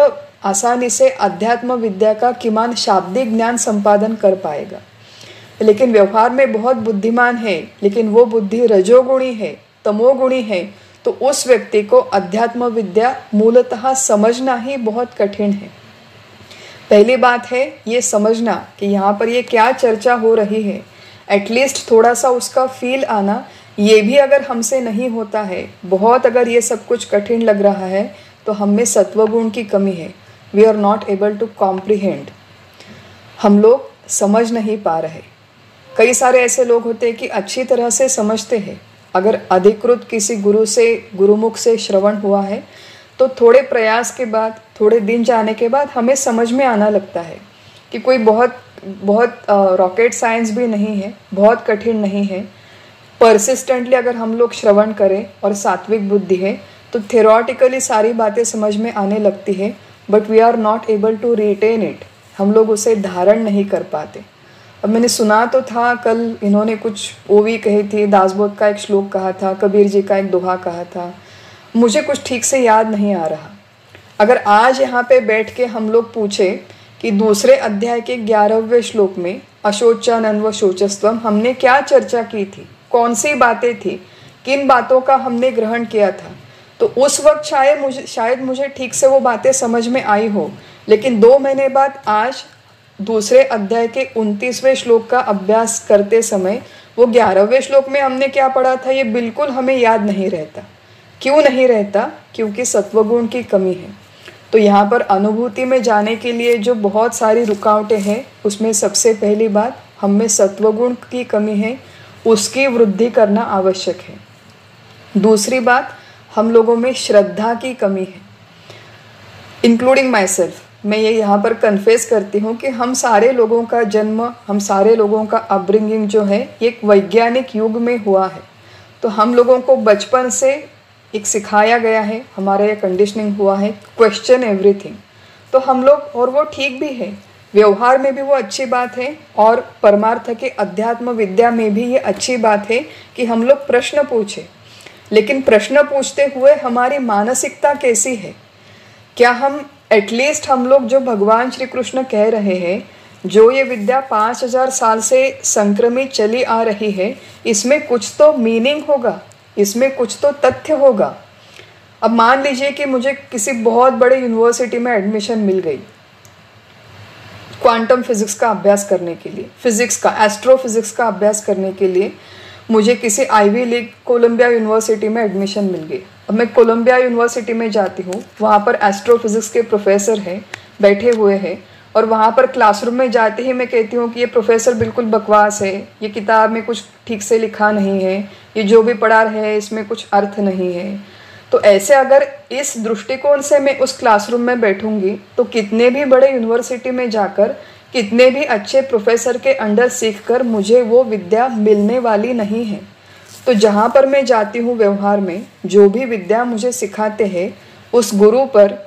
आसानी से अध्यात्म विद्या का किमान शाब्दिक ज्ञान संपादन कर पाएगा। लेकिन व्यवहार में बहुत बुद्धिमान है लेकिन वो बुद्धि रजोगुणी है, तमोगुणी है, तो उस व्यक्ति को अध्यात्म विद्या मूलतः समझना ही बहुत कठिन है। पहली बात है ये समझना कि यहाँ पर ये क्या चर्चा हो रही है, एटलीस्ट थोड़ा सा उसका फील आना। ये भी अगर हमसे नहीं होता है, बहुत अगर ये सब कुछ कठिन लग रहा है, तो हम में सत्वगुण की कमी है। We are not able to comprehend, हम लोग समझ नहीं पा रहे। कई सारे ऐसे लोग होते हैं कि अच्छी तरह से समझते हैं, अगर अधिकृत किसी गुरु से, गुरुमुख से श्रवण हुआ है तो थोड़े प्रयास के बाद, थोड़े दिन जाने के बाद हमें समझ में आना लगता है कि कोई बहुत रॉकेट साइंस भी नहीं है, बहुत कठिन नहीं है। परसिस्टेंटली अगर हम लोग श्रवण करें और सात्विक बुद्धि है तो थ्योरेटिकली सारी बातें समझ में आने लगती है, but we are not able to retain it, हम लोग उसे धारण नहीं कर पाते। अब मैंने सुना तो था, कल इन्होंने कुछ ओवी कही थी, दासबोध का एक श्लोक कहा था, कबीर जी का एक दोहा कहा था, मुझे कुछ ठीक से याद नहीं आ रहा। अगर आज यहाँ पे बैठ के हम लोग पूछे कि दूसरे अध्याय के 11वें श्लोक में अशोचानन्व शोचस्त्वम हमने क्या चर्चा की थी, कौन सी बातें थी, किन बातों का हमने ग्रहण किया था, तो उस वक्त शायद मुझे ठीक से वो बातें समझ में आई हो। लेकिन 2 महीने बाद आज दूसरे अध्याय के 29वें श्लोक का अभ्यास करते समय वो 11वें श्लोक में हमने क्या पढ़ा था ये बिल्कुल हमें याद नहीं रहता। क्यों नहीं रहता? क्योंकि सत्वगुण की कमी है। तो यहाँ पर अनुभूति में जाने के लिए जो बहुत सारी रुकावटें हैं, उसमें सबसे पहली बात हम में सत्वगुण की कमी है, उसकी वृद्धि करना आवश्यक है। दूसरी बात, हम लोगों में श्रद्धा की कमी है, इंक्लूडिंग माई सेल्फ। मैं ये यहाँ पर कन्फेस करती हूँ कि हम सारे लोगों का जन्म, हम सारे लोगों का अपब्रिंगिंग जो है एक वैज्ञानिक युग में हुआ है। तो हम लोगों को बचपन से एक सिखाया गया है, हमारा ये कंडीशनिंग हुआ है, क्वेश्चन एवरीथिंग। तो हम लोग, और वो ठीक भी है, व्यवहार में भी वो अच्छी बात है, और परमार्थ के अध्यात्म विद्या में भी ये अच्छी बात है कि हम लोग प्रश्न पूछें। लेकिन प्रश्न पूछते हुए हमारी मानसिकता कैसी है? क्या हम एटलीस्ट हम लोग जो भगवान श्री कृष्ण कह रहे हैं, जो ये विद्या 5000 साल से संक्रमित चली आ रही है, इसमें कुछ तो मीनिंग होगा, इसमें कुछ तो तथ्य होगा। अब मान लीजिए कि मुझे किसी बहुत बड़े यूनिवर्सिटी में एडमिशन मिल गई क्वांटम फिजिक्स का अभ्यास करने के लिए, फिजिक्स का, एस्ट्रोफिजिक्स का अभ्यास करने के लिए मुझे किसी आईवी लीग कोलंबिया यूनिवर्सिटी में एडमिशन मिल गई। अब मैं कोलंबिया यूनिवर्सिटी में जाती हूँ, वहाँ पर एस्ट्रोफिजिक्स के प्रोफेसर हैं, बैठे हुए हैं, और वहाँ पर क्लासरूम में जाते ही मैं कहती हूँ कि ये प्रोफेसर बिल्कुल बकवास है, ये किताब में कुछ ठीक से लिखा नहीं है, ये जो भी पढ़ा रहे हैं इसमें कुछ अर्थ नहीं है। तो ऐसे अगर इस दृष्टिकोण से मैं उस क्लासरूम में बैठूंगी तो कितने भी बड़े यूनिवर्सिटी में जाकर, कितने भी अच्छे प्रोफेसर के अंडर सीखकर मुझे वो विद्या मिलने वाली नहीं है। तो जहाँ पर मैं जाती हूँ व्यवहार में, जो भी विद्या मुझे सिखाते हैं, उस गुरु पर,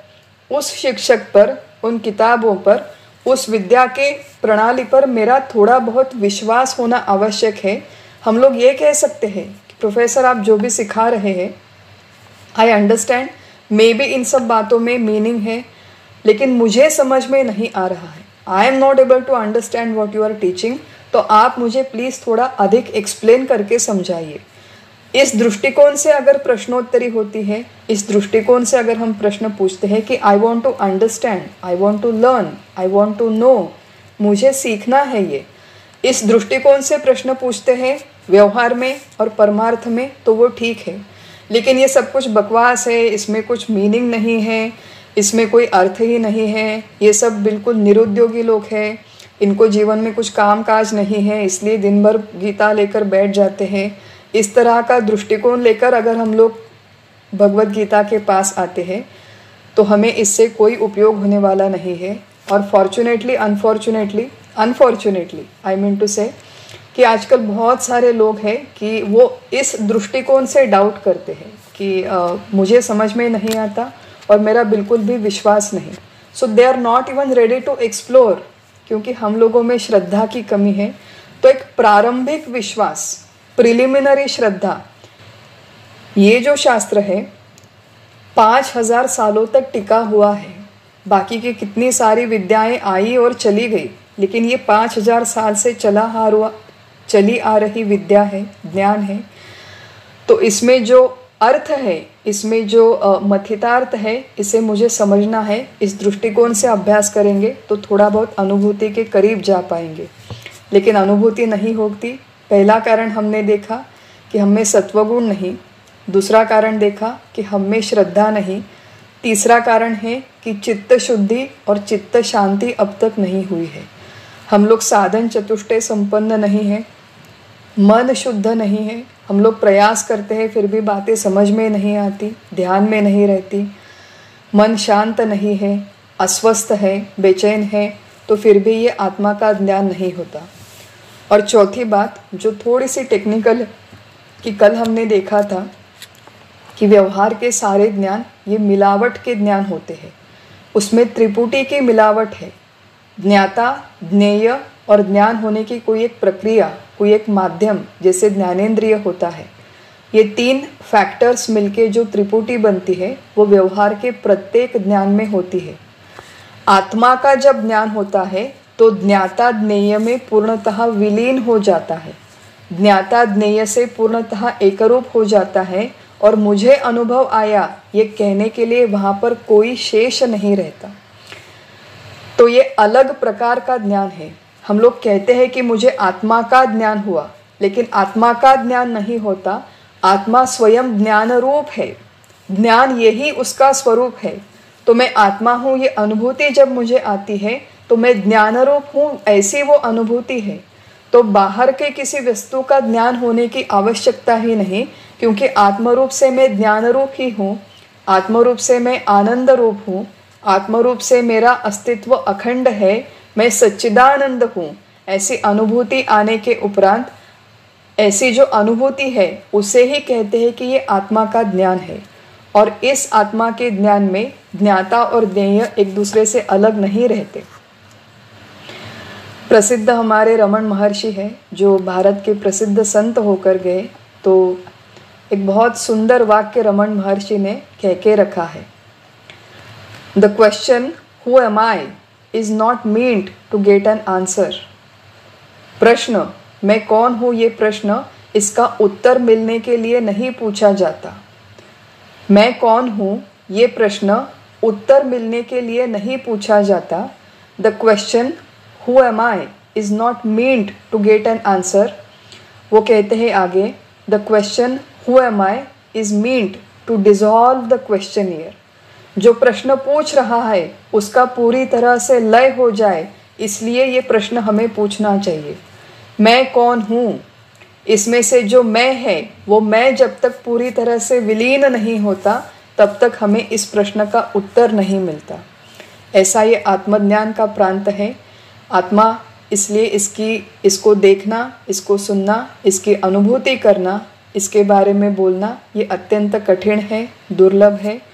उस शिक्षक पर, उन किताबों पर, उस विद्या के प्रणाली पर मेरा थोड़ा बहुत विश्वास होना आवश्यक है। हम लोग ये कह सकते हैं कि प्रोफेसर आप जो भी सिखा रहे हैं, I understand, may be in सब बातों में मीनिंग है, लेकिन मुझे समझ में नहीं आ रहा है। I am not able to understand what you are teaching, तो आप मुझे प्लीज़ थोड़ा अधिक एक्सप्लेन करके समझाइए। इस दृष्टिकोण से अगर प्रश्नोत्तरी होती है, इस दृष्टिकोण से अगर हम प्रश्न पूछते हैं कि I want to understand, I want to learn, I want to know, मुझे सीखना है ये, इस दृष्टिकोण से प्रश्न पूछते हैं व्यवहार में और परमार्थ में, तो वो ठीक है। लेकिन ये सब कुछ बकवास है, इसमें कुछ मीनिंग नहीं है, इसमें कोई अर्थ ही नहीं है, ये सब बिल्कुल निरुद्योगी लोग हैं, इनको जीवन में कुछ काम काज नहीं है इसलिए दिन भर गीता लेकर बैठ जाते हैं, इस तरह का दृष्टिकोण लेकर अगर हम लोग भगवत गीता के पास आते हैं तो हमें इससे कोई उपयोग होने वाला नहीं है। और fortunately unfortunately I mean to say कि आजकल बहुत सारे लोग हैं कि वो इस दृष्टिकोण से डाउट करते हैं कि मुझे समझ में नहीं आता और मेरा बिल्कुल भी विश्वास नहीं। So they are not even ready to explore, क्योंकि हम लोगों में श्रद्धा की कमी है। तो एक प्रारंभिक विश्वास, प्रिलिमिनरी श्रद्धा, ये जो शास्त्र है 5000 सालों तक टिका हुआ है। बाकी की कितनी सारी विद्याएं आई और चली गई, लेकिन ये 5000 साल से चली आ रही विद्या है, ज्ञान है। तो इसमें जो अर्थ है, इसमें जो मथितार्थ है, इसे मुझे समझना है। इस दृष्टिकोण से अभ्यास करेंगे तो थोड़ा बहुत अनुभूति के करीब जा पाएंगे, लेकिन अनुभूति नहीं होती। पहला कारण हमने देखा कि हम में सत्वगुण नहीं, दूसरा कारण देखा कि हम में श्रद्धा नहीं, तीसरा कारण है कि चित्त शुद्धि और चित्त शांति अब तक नहीं हुई है। हम लोग साधन चतुष्टय संपन्न नहीं है, मन शुद्ध नहीं है, हम लोग प्रयास करते हैं फिर भी बातें समझ में नहीं आती, ध्यान में नहीं रहती, मन शांत नहीं है, अस्वस्थ है, बेचैन है, तो फिर भी ये आत्मा का ज्ञान नहीं होता। और चौथी बात जो थोड़ी सी टेक्निकल, कि कल हमने देखा था कि व्यवहार के सारे ज्ञान ये मिलावट के ज्ञान होते हैं, उसमें त्रिपुटी की मिलावट है। ज्ञाता, ज्ञेय और ज्ञान होने की कोई एक प्रक्रिया, कोई एक माध्यम जैसे ज्ञानेंद्रिय होता है, ये 3 फैक्टर्स मिलके जो त्रिपुटी बनती है वो व्यवहार के प्रत्येक ज्ञान में होती है। आत्मा का जब ज्ञान होता है तो ज्ञाता ज्ञेय में पूर्णतः विलीन हो जाता है, ज्ञाता ज्ञेय से पूर्णतः एकरूप हो जाता है, और मुझे अनुभव आया ये कहने के लिए वहाँ पर कोई शेष नहीं रहता। तो ये अलग प्रकार का ज्ञान है। हम लोग कहते हैं कि मुझे आत्मा का ज्ञान हुआ, लेकिन आत्मा का ज्ञान नहीं होता, आत्मा स्वयं ज्ञान रूप है, ज्ञान यही उसका स्वरूप है। तो मैं आत्मा हूँ, ये अनुभूति जब मुझे आती है तो मैं ज्ञान रूप हूँ, ऐसी वो अनुभूति है। तो बाहर के किसी वस्तु का ज्ञान होने की आवश्यकता ही नहीं, क्योंकि आत्मरूप से मैं ज्ञान रूप ही हूँ, आत्मरूप से मैं आनंद रूप हूँ, आत्मरूप से मेरा अस्तित्व अखंड है, मैं सच्चिदानंद हूँ। ऐसी अनुभूति आने के उपरांत ऐसी जो अनुभूति है उसे ही कहते हैं कि ये आत्मा का ज्ञान है। और इस आत्मा के ज्ञान में ज्ञाता और ज्ञेय एक दूसरे से अलग नहीं रहते। प्रसिद्ध हमारे रमन महर्षि हैं जो भारत के प्रसिद्ध संत होकर गए, तो एक बहुत सुंदर वाक्य रमन महर्षि ने कह के रखा है, the question who am I is not meant to get an answer. प्रश्न मैं कौन हूँ, ये प्रश्न इसका उत्तर मिलने के लिए नहीं पूछा जाता। मैं कौन हूँ ये प्रश्न उत्तर मिलने के लिए नहीं पूछा जाता। The question who am I is not meant to get an answer. वो कहते हैं आगे, the question who am I is meant to dissolve the questioner. जो प्रश्न पूछ रहा है उसका पूरी तरह से लय हो जाए, इसलिए ये प्रश्न हमें पूछना चाहिए। मैं कौन हूँ, इसमें से जो मैं है वो मैं जब तक पूरी तरह से विलीन नहीं होता तब तक हमें इस प्रश्न का उत्तर नहीं मिलता। ऐसा ये आत्मज्ञान का प्रांत है। आत्मा, इसलिए इसको देखना, इसको सुनना, इसकी अनुभूति करना, इसके बारे में बोलना ये अत्यंत कठिन है, दुर्लभ है।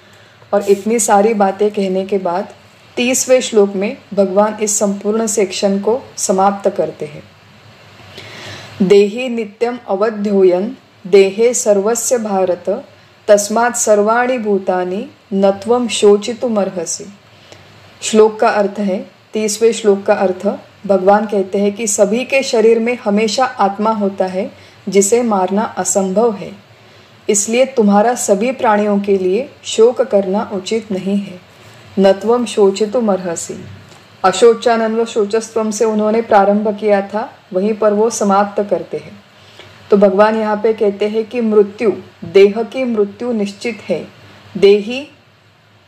और इतनी सारी बातें कहने के बाद 30वें श्लोक में भगवान इस संपूर्ण सेक्शन को समाप्त करते हैं। देहि नित्यम अवध्योयन देहे सर्वस्य भारत तस्मात् सर्वाणि भूतानि नत्वम शोचितुमर्हसि। श्लोक का अर्थ है, 30वें श्लोक का अर्थ, भगवान कहते हैं कि सभी के शरीर में हमेशा आत्मा होता है जिसे मारना असंभव है। इसलिए तुम्हारा सभी प्राणियों के लिए शोक करना उचित नहीं है। नत्वम शोचितुमर्हसि। अशोचानन्व शोचस्त्वम से उन्होंने प्रारंभ किया था, वहीं पर वो समाप्त करते हैं। तो भगवान यहाँ पे कहते हैं कि मृत्यु, देह की मृत्यु निश्चित है। देही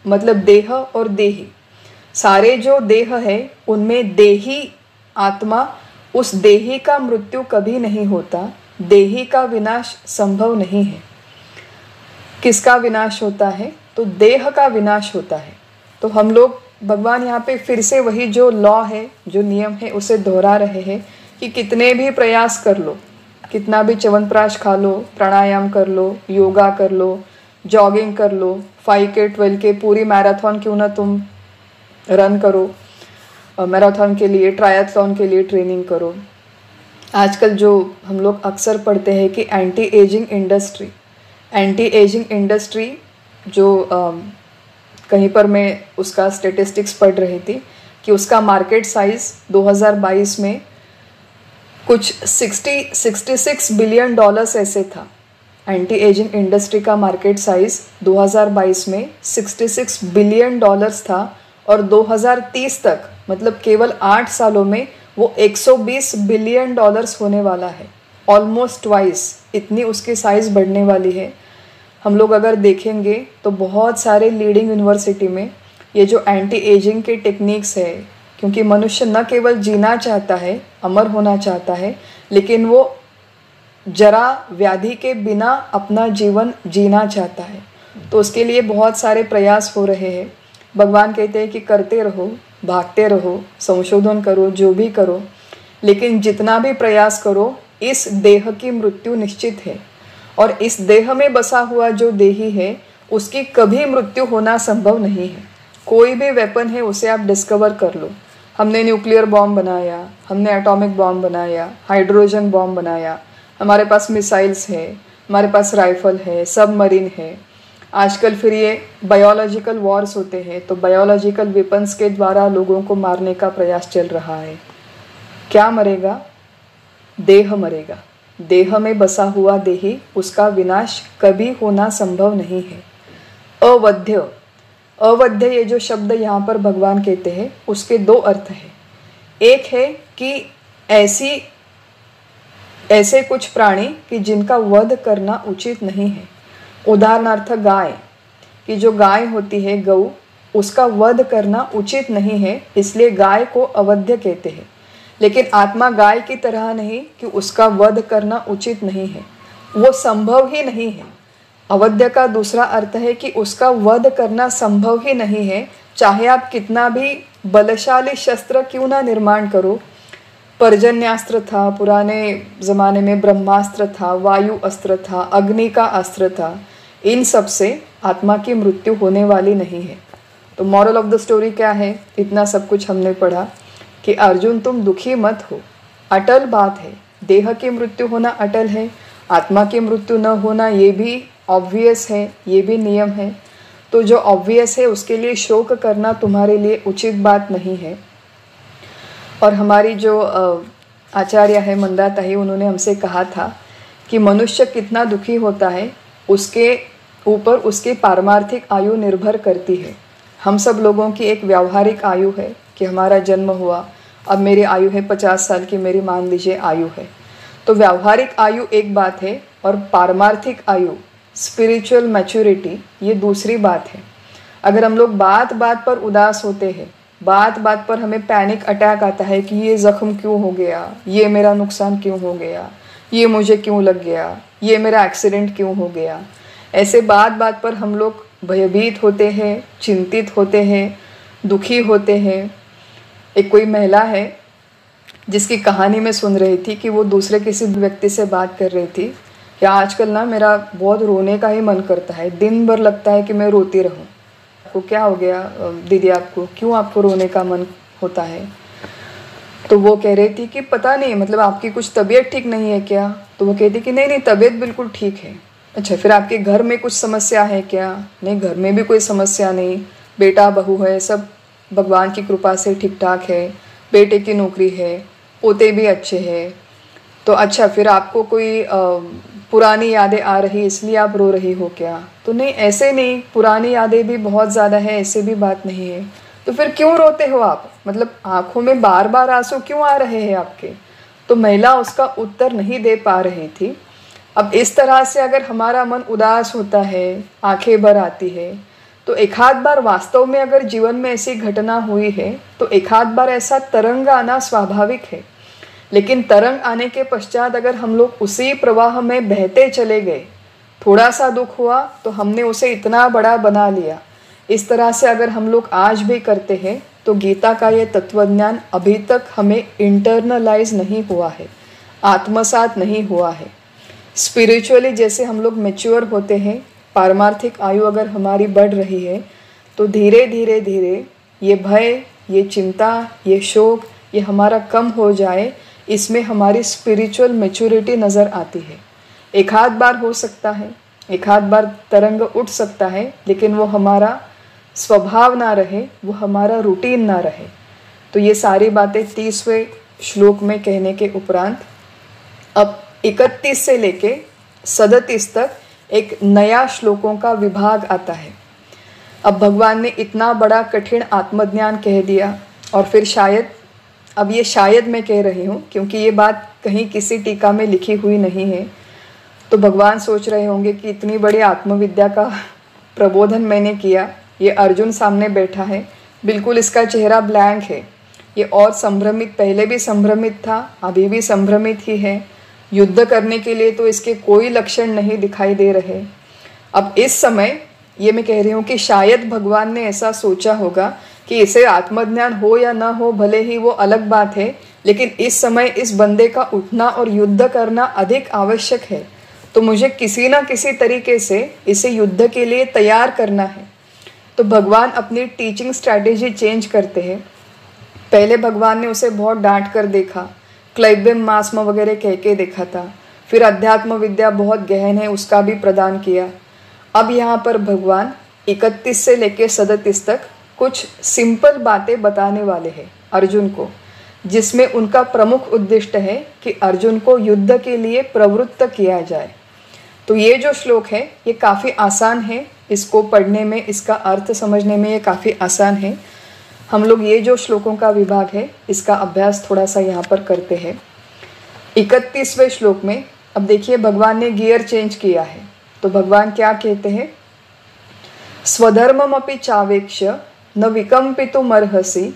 मतलब देह और देही, सारे जो देह है उनमें देही आत्मा, उस देही का मृत्यु कभी नहीं होता। देही का विनाश संभव नहीं है। किसका विनाश होता है? तो देह का विनाश होता है। तो हम लोग, भगवान यहाँ पे फिर से वही जो लॉ है, जो नियम है, उसे दोहरा रहे हैं कि कितने भी प्रयास कर लो, कितना भी च्यवनप्राश खा लो, प्राणायाम कर लो, योगा कर लो, जॉगिंग कर लो, 5K 12K पूरी मैराथन क्यों ना तुम रन करो, मैराथन के लिए, ट्रायथलॉन के लिए ट्रेनिंग करो। आजकल जो हम लोग अक्सर पढ़ते हैं कि एंटी एजिंग इंडस्ट्री जो कहीं पर मैं उसका स्टेटिस्टिक्स पढ़ रही थी कि उसका मार्केट साइज 2022 में कुछ 66 बिलियन डॉलर्स ऐसे था। एंटी एजिंग इंडस्ट्री का मार्केट साइज 2022 में 66 बिलियन डॉलर्स था और 2030 तक, मतलब केवल 8 सालों में, वो 120 बिलियन डॉलर्स होने वाला है। ऑलमोस्ट ट्वाइस इतनी उसकी साइज़ बढ़ने वाली है। हम लोग अगर देखेंगे तो बहुत सारे लीडिंग यूनिवर्सिटी में ये जो एंटी एजिंग के टेक्निक्स है, क्योंकि मनुष्य न केवल जीना चाहता है, अमर होना चाहता है, लेकिन वो जरा व्याधि के बिना अपना जीवन जीना चाहता है। तो उसके लिए बहुत सारे प्रयास हो रहे हैं। भगवान कहते हैं कि करते रहो, भागते रहो, संशोधन करो, जो भी करो, लेकिन जितना भी प्रयास करो, इस देह की मृत्यु निश्चित है। और इस देह में बसा हुआ जो देही है, उसकी कभी मृत्यु होना संभव नहीं है। कोई भी वेपन है उसे आप डिस्कवर कर लो। हमने न्यूक्लियर बॉम्ब बनाया, हमने एटॉमिक बॉम्ब बनाया, हाइड्रोजन बॉम्ब बनाया, हमारे पास मिसाइल्स है, हमारे पास राइफल है, सबमरीन है। आजकल फिर ये बायोलॉजिकल वॉर्स होते हैं, तो बायोलॉजिकल वेपन्स के द्वारा लोगों को मारने का प्रयास चल रहा है। क्या मरेगा? देह मरेगा। देह में बसा हुआ देही, उसका विनाश कभी होना संभव नहीं है। अवध्य, अवध्य ये जो शब्द यहाँ पर भगवान कहते हैं, उसके दो अर्थ हैं। एक है कि ऐसे कुछ प्राणी कि जिनका वध करना उचित नहीं है। उदाहरणार्थ गाय, कि जो गाय होती है, गऊ, उसका वध करना उचित नहीं है, इसलिए गाय को अवध्य कहते हैं। लेकिन आत्मा गाय की तरह नहीं कि उसका वध करना उचित नहीं है, वो संभव ही नहीं है। अवध्य का दूसरा अर्थ है कि उसका वध करना संभव ही नहीं है, चाहे आप कितना भी बलशाली शस्त्र क्यों ना निर्माण करो। पर्जन्यास्त्र था, पुराने ज़माने में ब्रह्मास्त्र था, वायु अस्त्र था, अग्नि का अस्त्र था, इन सब से आत्मा की मृत्यु होने वाली नहीं है। तो मॉरल ऑफ द स्टोरी क्या है? इतना सब कुछ हमने पढ़ा कि अर्जुन तुम दुखी मत हो, अटल बात है। देह की मृत्यु होना अटल है, आत्मा की मृत्यु न होना ये भी ऑब्वियस है, ये भी नियम है। तो जो ऑब्वियस है उसके लिए शोक करना तुम्हारे लिए उचित बात नहीं है। और हमारी जो आचार्य है मंदाताई, उन्होंने हमसे कहा था कि मनुष्य कितना दुखी होता है उसके ऊपर उसकी पारमार्थिक आयु निर्भर करती है। हम सब लोगों की एक व्यावहारिक आयु है कि हमारा जन्म हुआ, अब मेरी आयु है 50 साल की, मेरी मान लीजिए आयु है। तो व्यावहारिक आयु एक बात है और पारमार्थिक आयु, स्पिरिचुअल मैच्योरिटी, ये दूसरी बात है। अगर हम लोग बात बात पर उदास होते हैं, बात बात पर हमें पैनिक अटैक आता है कि ये ज़ख्म क्यों हो गया, ये मेरा नुकसान क्यों हो गया, ये मुझे क्यों लग गया, ये मेरा एक्सीडेंट क्यों हो गया, ऐसे बात बात पर हम लोग भयभीत होते हैं, चिंतित होते हैं, दुखी होते हैं। एक कोई महिला है जिसकी कहानी मैं सुन रही थी कि वो दूसरे किसी व्यक्ति से बात कर रही थी कि आजकल ना मेरा बहुत रोने का ही मन करता है, दिन भर लगता है कि मैं रोती रहूं। आपको क्या हो गया दीदी, आपको क्यों आपको रोने का मन होता है? तो वो कह रही थी कि पता नहीं, मतलब आपकी कुछ तबीयत ठीक नहीं है क्या? तो वो कहती कि नहीं नहीं, तबीयत बिल्कुल ठीक है। अच्छा, फिर आपके घर में कुछ समस्या है क्या? नहीं, घर में भी कोई समस्या नहीं, बेटा बहू है, सब भगवान की कृपा से ठीक ठाक है, बेटे की नौकरी है, पोते भी अच्छे हैं, तो अच्छा, फिर आपको कोई पुरानी यादें आ रही इसलिए आप रो रही हो क्या? तो नहीं, ऐसे नहीं, पुरानी यादें भी बहुत ज़्यादा है, ऐसे भी बात नहीं है। तो फिर क्यों रोते हो आप? मतलब आंखों में बार बार आंसू क्यों आ रहे हैं आपके? तो महिला उसका उत्तर नहीं दे पा रही थी। अब इस तरह से अगर हमारा मन उदास होता है, आंखें भर आती है, तो एक आध बार वास्तव में अगर जीवन में ऐसी घटना हुई है तो एक आध बार ऐसा तरंग आना स्वाभाविक है। लेकिन तरंग आने के पश्चात अगर हम लोग उसी प्रवाह में बहते चले गए, थोड़ा सा दुख हुआ तो हमने उसे इतना बड़ा बना लिया, इस तरह से अगर हम लोग आज भी करते हैं तो गीता का ये तत्वज्ञान अभी तक हमें इंटरनलाइज नहीं हुआ है, आत्मसात नहीं हुआ है। स्पिरिचुअली जैसे हम लोग मैच्योर होते हैं, पारमार्थिक आयु अगर हमारी बढ़ रही है, तो धीरे धीरे धीरे ये भय, ये चिंता, ये शोक, ये हमारा कम हो जाए, इसमें हमारी स्पिरिचुअल मैच्योरिटी नज़र आती है। एक आध बार हो सकता है, एक आध बार तरंग उठ सकता है, लेकिन वो हमारा स्वभाव ना रहे, वो हमारा रूटीन ना रहे। तो ये सारी बातें 30वें श्लोक में कहने के उपरांत अब 31 से लेके 37 तक एक नया श्लोकों का विभाग आता है। अब भगवान ने इतना बड़ा कठिन आत्मज्ञान कह दिया, और फिर शायद, अब ये शायद मैं कह रही हूँ क्योंकि ये बात कहीं किसी टीका में लिखी हुई नहीं है, तो भगवान सोच रहे होंगे कि इतनी बड़ी आत्मविद्या का प्रबोधन मैंने किया, ये अर्जुन सामने बैठा है, बिल्कुल इसका चेहरा ब्लैंक है, ये और संभ्रमित, पहले भी संभ्रमित था, अभी भी संभ्रमित ही है, युद्ध करने के लिए तो इसके कोई लक्षण नहीं दिखाई दे रहे। अब इस समय ये मैं कह रही हूँ कि शायद भगवान ने ऐसा सोचा होगा कि इसे आत्मज्ञान हो या ना हो, भले ही वो अलग बात है, लेकिन इस समय इस बंदे का उठना और युद्ध करना अधिक आवश्यक है, तो मुझे किसी ना किसी तरीके से इसे युद्ध के लिए तैयार करना है। तो भगवान अपनी टीचिंग स्ट्रैटेजी चेंज करते हैं। पहले भगवान ने उसे बहुत डांट कर देखा, क्लैब्यम मास्म वगैरह कह के देखा था, फिर अध्यात्म विद्या बहुत गहन है उसका भी प्रदान किया। अब यहाँ पर भगवान 31 से लेकर 37 तक कुछ सिंपल बातें बताने वाले हैं अर्जुन को, जिसमें उनका प्रमुख उद्देश्य है कि अर्जुन को युद्ध के लिए प्रवृत्त किया जाए। तो ये जो श्लोक है ये काफ़ी आसान है, इसको पढ़ने में, इसका अर्थ समझने में ये काफ़ी आसान है। हम लोग ये जो श्लोकों का विभाग है इसका अभ्यास थोड़ा सा यहाँ पर करते हैं। 31वें श्लोक में अब देखिए भगवान ने गियर चेंज किया है। तो भगवान क्या कहते हैं? स्वधर्ममपि चावेक्ष न विकम्पितुमर्हसि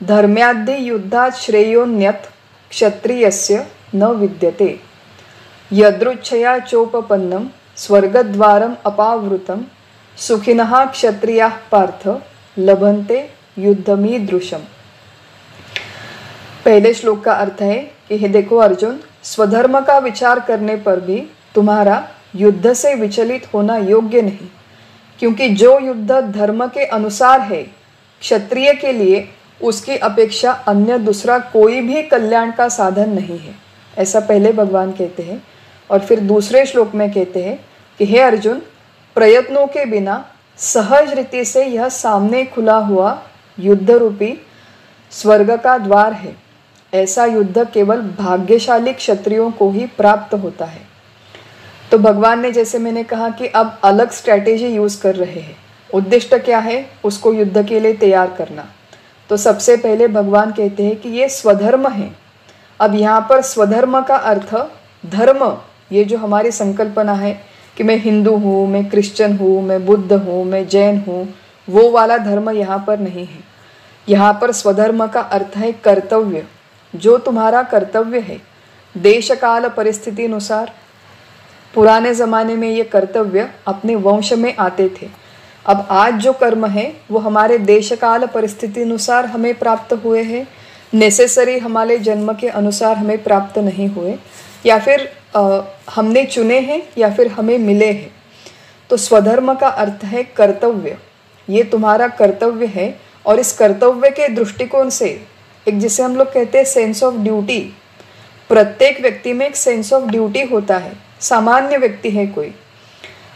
धर्म्याद्धि युद्धात् श्रेयोन्यत् क्षत्रियस्य न विद्यते यदृच्छया चोपपन्नं स्वर्गद्वारम् अपावृतं सुखिनः क्षत्रियाः पार्थ लभन्ते युद्धमीदृशम्। पहले श्लोक का अर्थ है कि हे देखो अर्जुन, स्वधर्म का विचार करने पर भी तुम्हारा युद्ध से विचलित होना योग्य नहीं, क्योंकि जो युद्ध धर्म के अनुसार है, क्षत्रिय के लिए उसकी अपेक्षा अन्य दूसरा कोई भी कल्याण का साधन नहीं है, ऐसा पहले भगवान कहते हैं। और फिर दूसरे श्लोक में कहते हैं कि हे अर्जुन, प्रयत्नों के बिना सहज रीति से यह सामने खुला हुआ युद्ध रूपी स्वर्ग का द्वार है, ऐसा युद्ध केवल भाग्यशाली क्षत्रियों को ही प्राप्त होता है। तो भगवान ने, जैसे मैंने कहा कि अब अलग स्ट्रैटेजी यूज कर रहे हैं। उद्देश्य क्या है? उसको युद्ध के लिए तैयार करना। तो सबसे पहले भगवान कहते हैं कि ये स्वधर्म है। अब यहाँ पर स्वधर्म का अर्थ धर्म, ये जो हमारी संकल्पना है कि मैं हिंदू हूँ, मैं क्रिश्चियन हूँ, मैं बुद्ध हूँ, मैं जैन हूँ, वो वाला धर्म यहाँ पर नहीं है। यहाँ पर स्वधर्म का अर्थ है कर्तव्य, जो तुम्हारा कर्तव्य है देश काल परिस्थिति अनुसार। पुराने ज़माने में ये कर्तव्य अपने वंश में आते थे। अब आज जो कर्म है वो हमारे देश काल परिस्थिति अनुसार हमें प्राप्त हुए हैं, नेसेसरी हमारे जन्म के अनुसार हमें प्राप्त नहीं हुए, या फिर हमने चुने हैं या फिर हमें मिले हैं। तो स्वधर्म का अर्थ है कर्तव्य, ये तुम्हारा कर्तव्य है। और इस कर्तव्य के दृष्टिकोण से एक, जिसे हम लोग कहते हैं सेंस ऑफ ड्यूटी, प्रत्येक व्यक्ति में एक सेंस ऑफ ड्यूटी होता है। सामान्य व्यक्ति है कोई,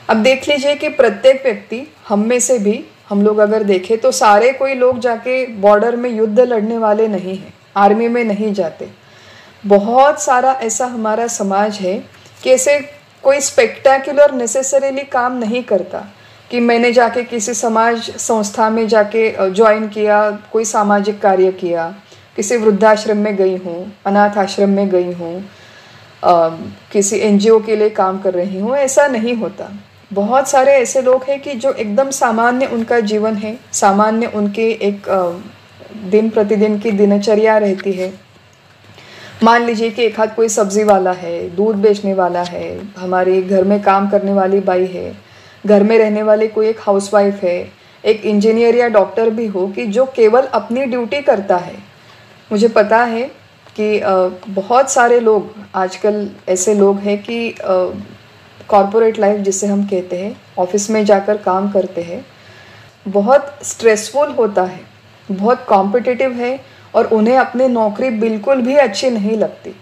अब देख लीजिए कि प्रत्येक व्यक्ति, हम में से भी हम लोग अगर देखें तो सारे कोई लोग जाके बॉर्डर में युद्ध लड़ने वाले नहीं हैं, आर्मी में नहीं जाते। बहुत सारा ऐसा हमारा समाज है कि ऐसे कोई स्पेक्टेकुलर नेसेसरीली काम नहीं करता कि मैंने जाके किसी समाज संस्था में जाके ज्वाइन किया, कोई सामाजिक कार्य किया, किसी वृद्धाश्रम में गई हूँ, अनाथ आश्रम में गई हूँ, किसी एनजीओ के लिए काम कर रही हूँ, ऐसा नहीं होता। बहुत सारे ऐसे लोग हैं कि जो एकदम सामान्य उनका जीवन है, सामान्य उनके एक दिन प्रतिदिन की दिनचर्या रहती है। मान लीजिए कि एक हाथ कोई सब्जी वाला है, दूध बेचने वाला है, हमारे घर में काम करने वाली बाई है, घर में रहने वाली कोई एक हाउसवाइफ है, एक इंजीनियर या डॉक्टर भी हो कि जो केवल अपनी ड्यूटी करता है। मुझे पता है कि बहुत सारे लोग आजकल ऐसे लोग हैं कि कॉरपोरेट लाइफ जिसे हम कहते हैं, ऑफिस में जाकर काम करते हैं, बहुत स्ट्रेसफुल होता है, बहुत कॉम्पिटिटिव है और उन्हें अपनी नौकरी बिल्कुल भी अच्छी नहीं लगती।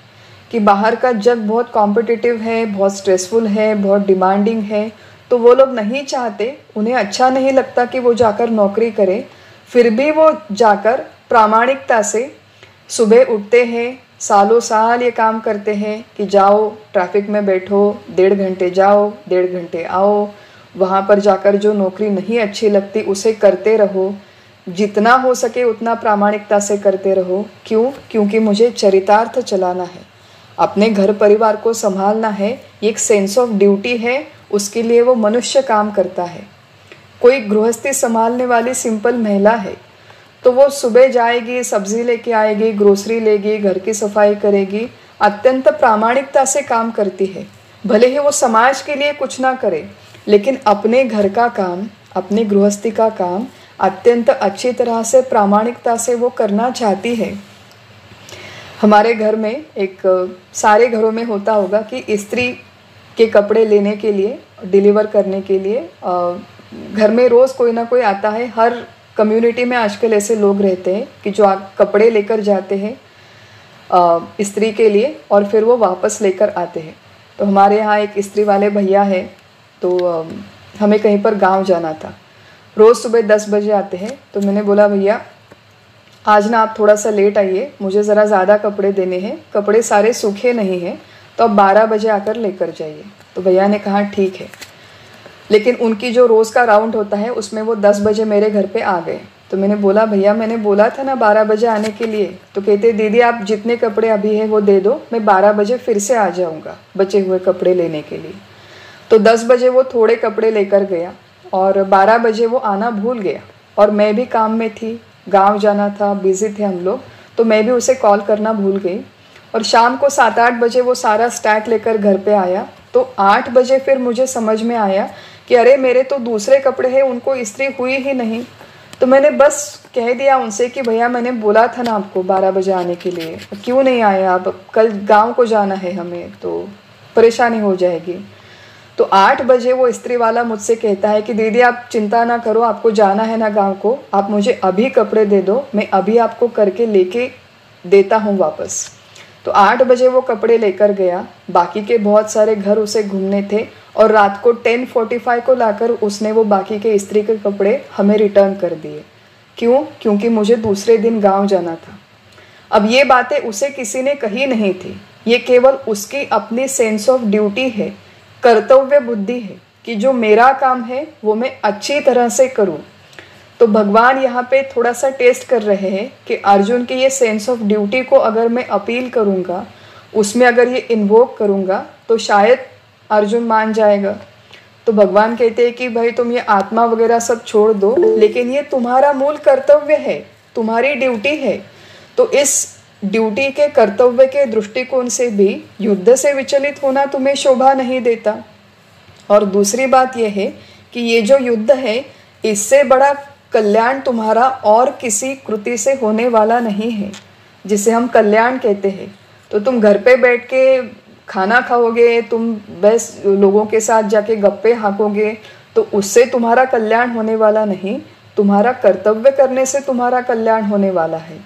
कि बाहर का जग बहुत कॉम्पिटिटिव है, बहुत स्ट्रेसफुल है, बहुत डिमांडिंग है, तो वो लोग नहीं चाहते, उन्हें अच्छा नहीं लगता कि वो जाकर नौकरी करें। फिर भी वो जाकर प्रामाणिकता से सुबह उठते हैं, सालों साल ये काम करते हैं कि जाओ ट्रैफिक में बैठो, 1.5 घंटे जाओ, 1.5 घंटे आओ, वहाँ पर जाकर जो नौकरी नहीं अच्छी लगती उसे करते रहो, जितना हो सके उतना प्रामाणिकता से करते रहो। क्यों? क्योंकि मुझे चरितार्थ चलाना है, अपने घर परिवार को संभालना है, ये एक सेंस ऑफ ड्यूटी है, उसके लिए वो मनुष्य काम करता है। कोई गृहस्थी संभालने वाली सिंपल महिला है तो वो सुबह जाएगी, सब्जी लेके आएगी, ग्रोसरी लेगी, घर की सफाई करेगी, अत्यंत प्रामाणिकता से काम करती है। भले ही वो समाज के लिए कुछ ना करे, लेकिन अपने घर का काम, अपने गृहस्थी का काम अत्यंत अच्छी तरह से प्रामाणिकता से वो करना चाहती है। हमारे घर में एक सारे घरों में होता होगा कि स्त्री के कपड़े लेने के लिए, डिलीवर करने के लिए घर में रोज़ कोई ना कोई आता है। हर कम्युनिटी में आजकल ऐसे लोग रहते हैं कि जो कपड़े लेकर जाते हैं स्त्री के लिए और फिर वो वापस लेकर आते हैं। तो हमारे यहाँ एक स्त्री वाले भैया हैं, तो हमें कहीं पर गांव जाना था। रोज़ सुबह 10 बजे आते हैं। तो मैंने बोला भैया आज ना आप थोड़ा सा लेट आइए, मुझे ज़रा ज़्यादा कपड़े देने हैं, कपड़े सारे सूखे नहीं हैं, तो आप 12 बजे आकर लेकर जाइए। तो भैया ने कहा ठीक है। लेकिन उनकी जो रोज़ का राउंड होता है उसमें वो 10 बजे मेरे घर पे आ गए। तो मैंने बोला भैया मैंने बोला था ना 12 बजे आने के लिए। तो कहते दीदी आप जितने कपड़े अभी हैं वो दे दो, मैं 12 बजे फिर से आ जाऊँगा बचे हुए कपड़े लेने के लिए। तो 10 बजे वो थोड़े कपड़े लेकर गया और 12 बजे वो आना भूल गया और मैं भी काम में थी, गाँव जाना था, बिज़ी थे हम लोग, तो मैं भी उसे कॉल करना भूल गई। और शाम को 7-8 बजे वो सारा स्टैक लेकर घर पे आया। तो 8 बजे फिर मुझे समझ में आया कि अरे मेरे तो दूसरे कपड़े हैं, उनको इस्त्री हुई ही नहीं। तो मैंने बस कह दिया उनसे कि भैया मैंने बोला था ना आपको 12 बजे आने के लिए, क्यों नहीं आए आप? कल गांव को जाना है हमें, तो परेशानी हो जाएगी। तो 8 बजे वो इस्त्री वाला मुझसे कहता है कि दीदी आप चिंता ना करो, आपको जाना है ना गाँव को, आप मुझे अभी कपड़े दे दो, मैं अभी आपको करके लेके देता हूँ वापस। तो 8 बजे वो कपड़े लेकर गया। बाकी के बहुत सारे घर उसे घूमने थे और रात को 10:45 को लाकर उसने वो बाकी के इस्त्री के कपड़े हमें रिटर्न कर दिए। क्यों? क्योंकि मुझे दूसरे दिन गांव जाना था। अब ये बातें उसे किसी ने कही नहीं थी, ये केवल उसकी अपनी सेंस ऑफ ड्यूटी है, कर्तव्य बुद्धि है कि जो मेरा काम है वो मैं अच्छी तरह से करूँ। तो भगवान यहाँ पे थोड़ा सा टेस्ट कर रहे हैं कि अर्जुन की ये सेंस ऑफ ड्यूटी को अगर मैं अपील करूँगा, उसमें अगर ये इन्वोक करूँगा तो शायद अर्जुन मान जाएगा। तो भगवान कहते हैं कि भाई तुम ये आत्मा वगैरह सब छोड़ दो, लेकिन ये तुम्हारा मूल कर्तव्य है, तुम्हारी ड्यूटी है। तो इस ड्यूटी के कर्तव्य के दृष्टिकोण से भी युद्ध से विचलित होना तुम्हें शोभा नहीं देता। और दूसरी बात यह है कि ये जो युद्ध है इससे बड़ा कल्याण तुम्हारा और किसी कृति से होने वाला नहीं है, जिसे हम कल्याण कहते हैं। तो तुम घर पे बैठ के खाना खाओगे, तुम बस लोगों के साथ जाके गप्पे हाँकोगे, तो उससे तुम्हारा कल्याण होने वाला नहीं, तुम्हारा कर्तव्य करने से तुम्हारा कल्याण होने वाला है,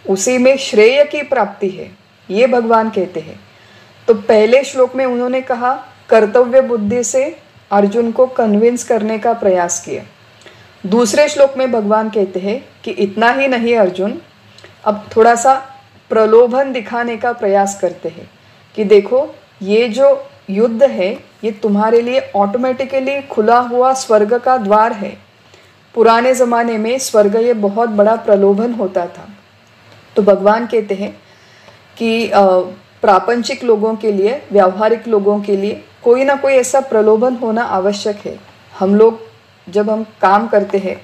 उसी में श्रेय की प्राप्ति है, ये भगवान कहते हैं। तो पहले श्लोक में उन्होंने कहा कर्तव्य बुद्धि से अर्जुन को कन्विंस करने का प्रयास किया। दूसरे श्लोक में भगवान कहते हैं कि इतना ही नहीं अर्जुन, अब थोड़ा सा प्रलोभन दिखाने का प्रयास करते हैं कि देखो ये जो युद्ध है ये तुम्हारे लिए ऑटोमेटिकली खुला हुआ स्वर्ग का द्वार है। पुराने ज़माने में स्वर्ग ये बहुत बड़ा प्रलोभन होता था। तो भगवान कहते हैं कि प्रापंचिक लोगों के लिए, व्यावहारिक लोगों के लिए कोई ना कोई ऐसा प्रलोभन होना आवश्यक है। हम लोग जब हम काम करते हैं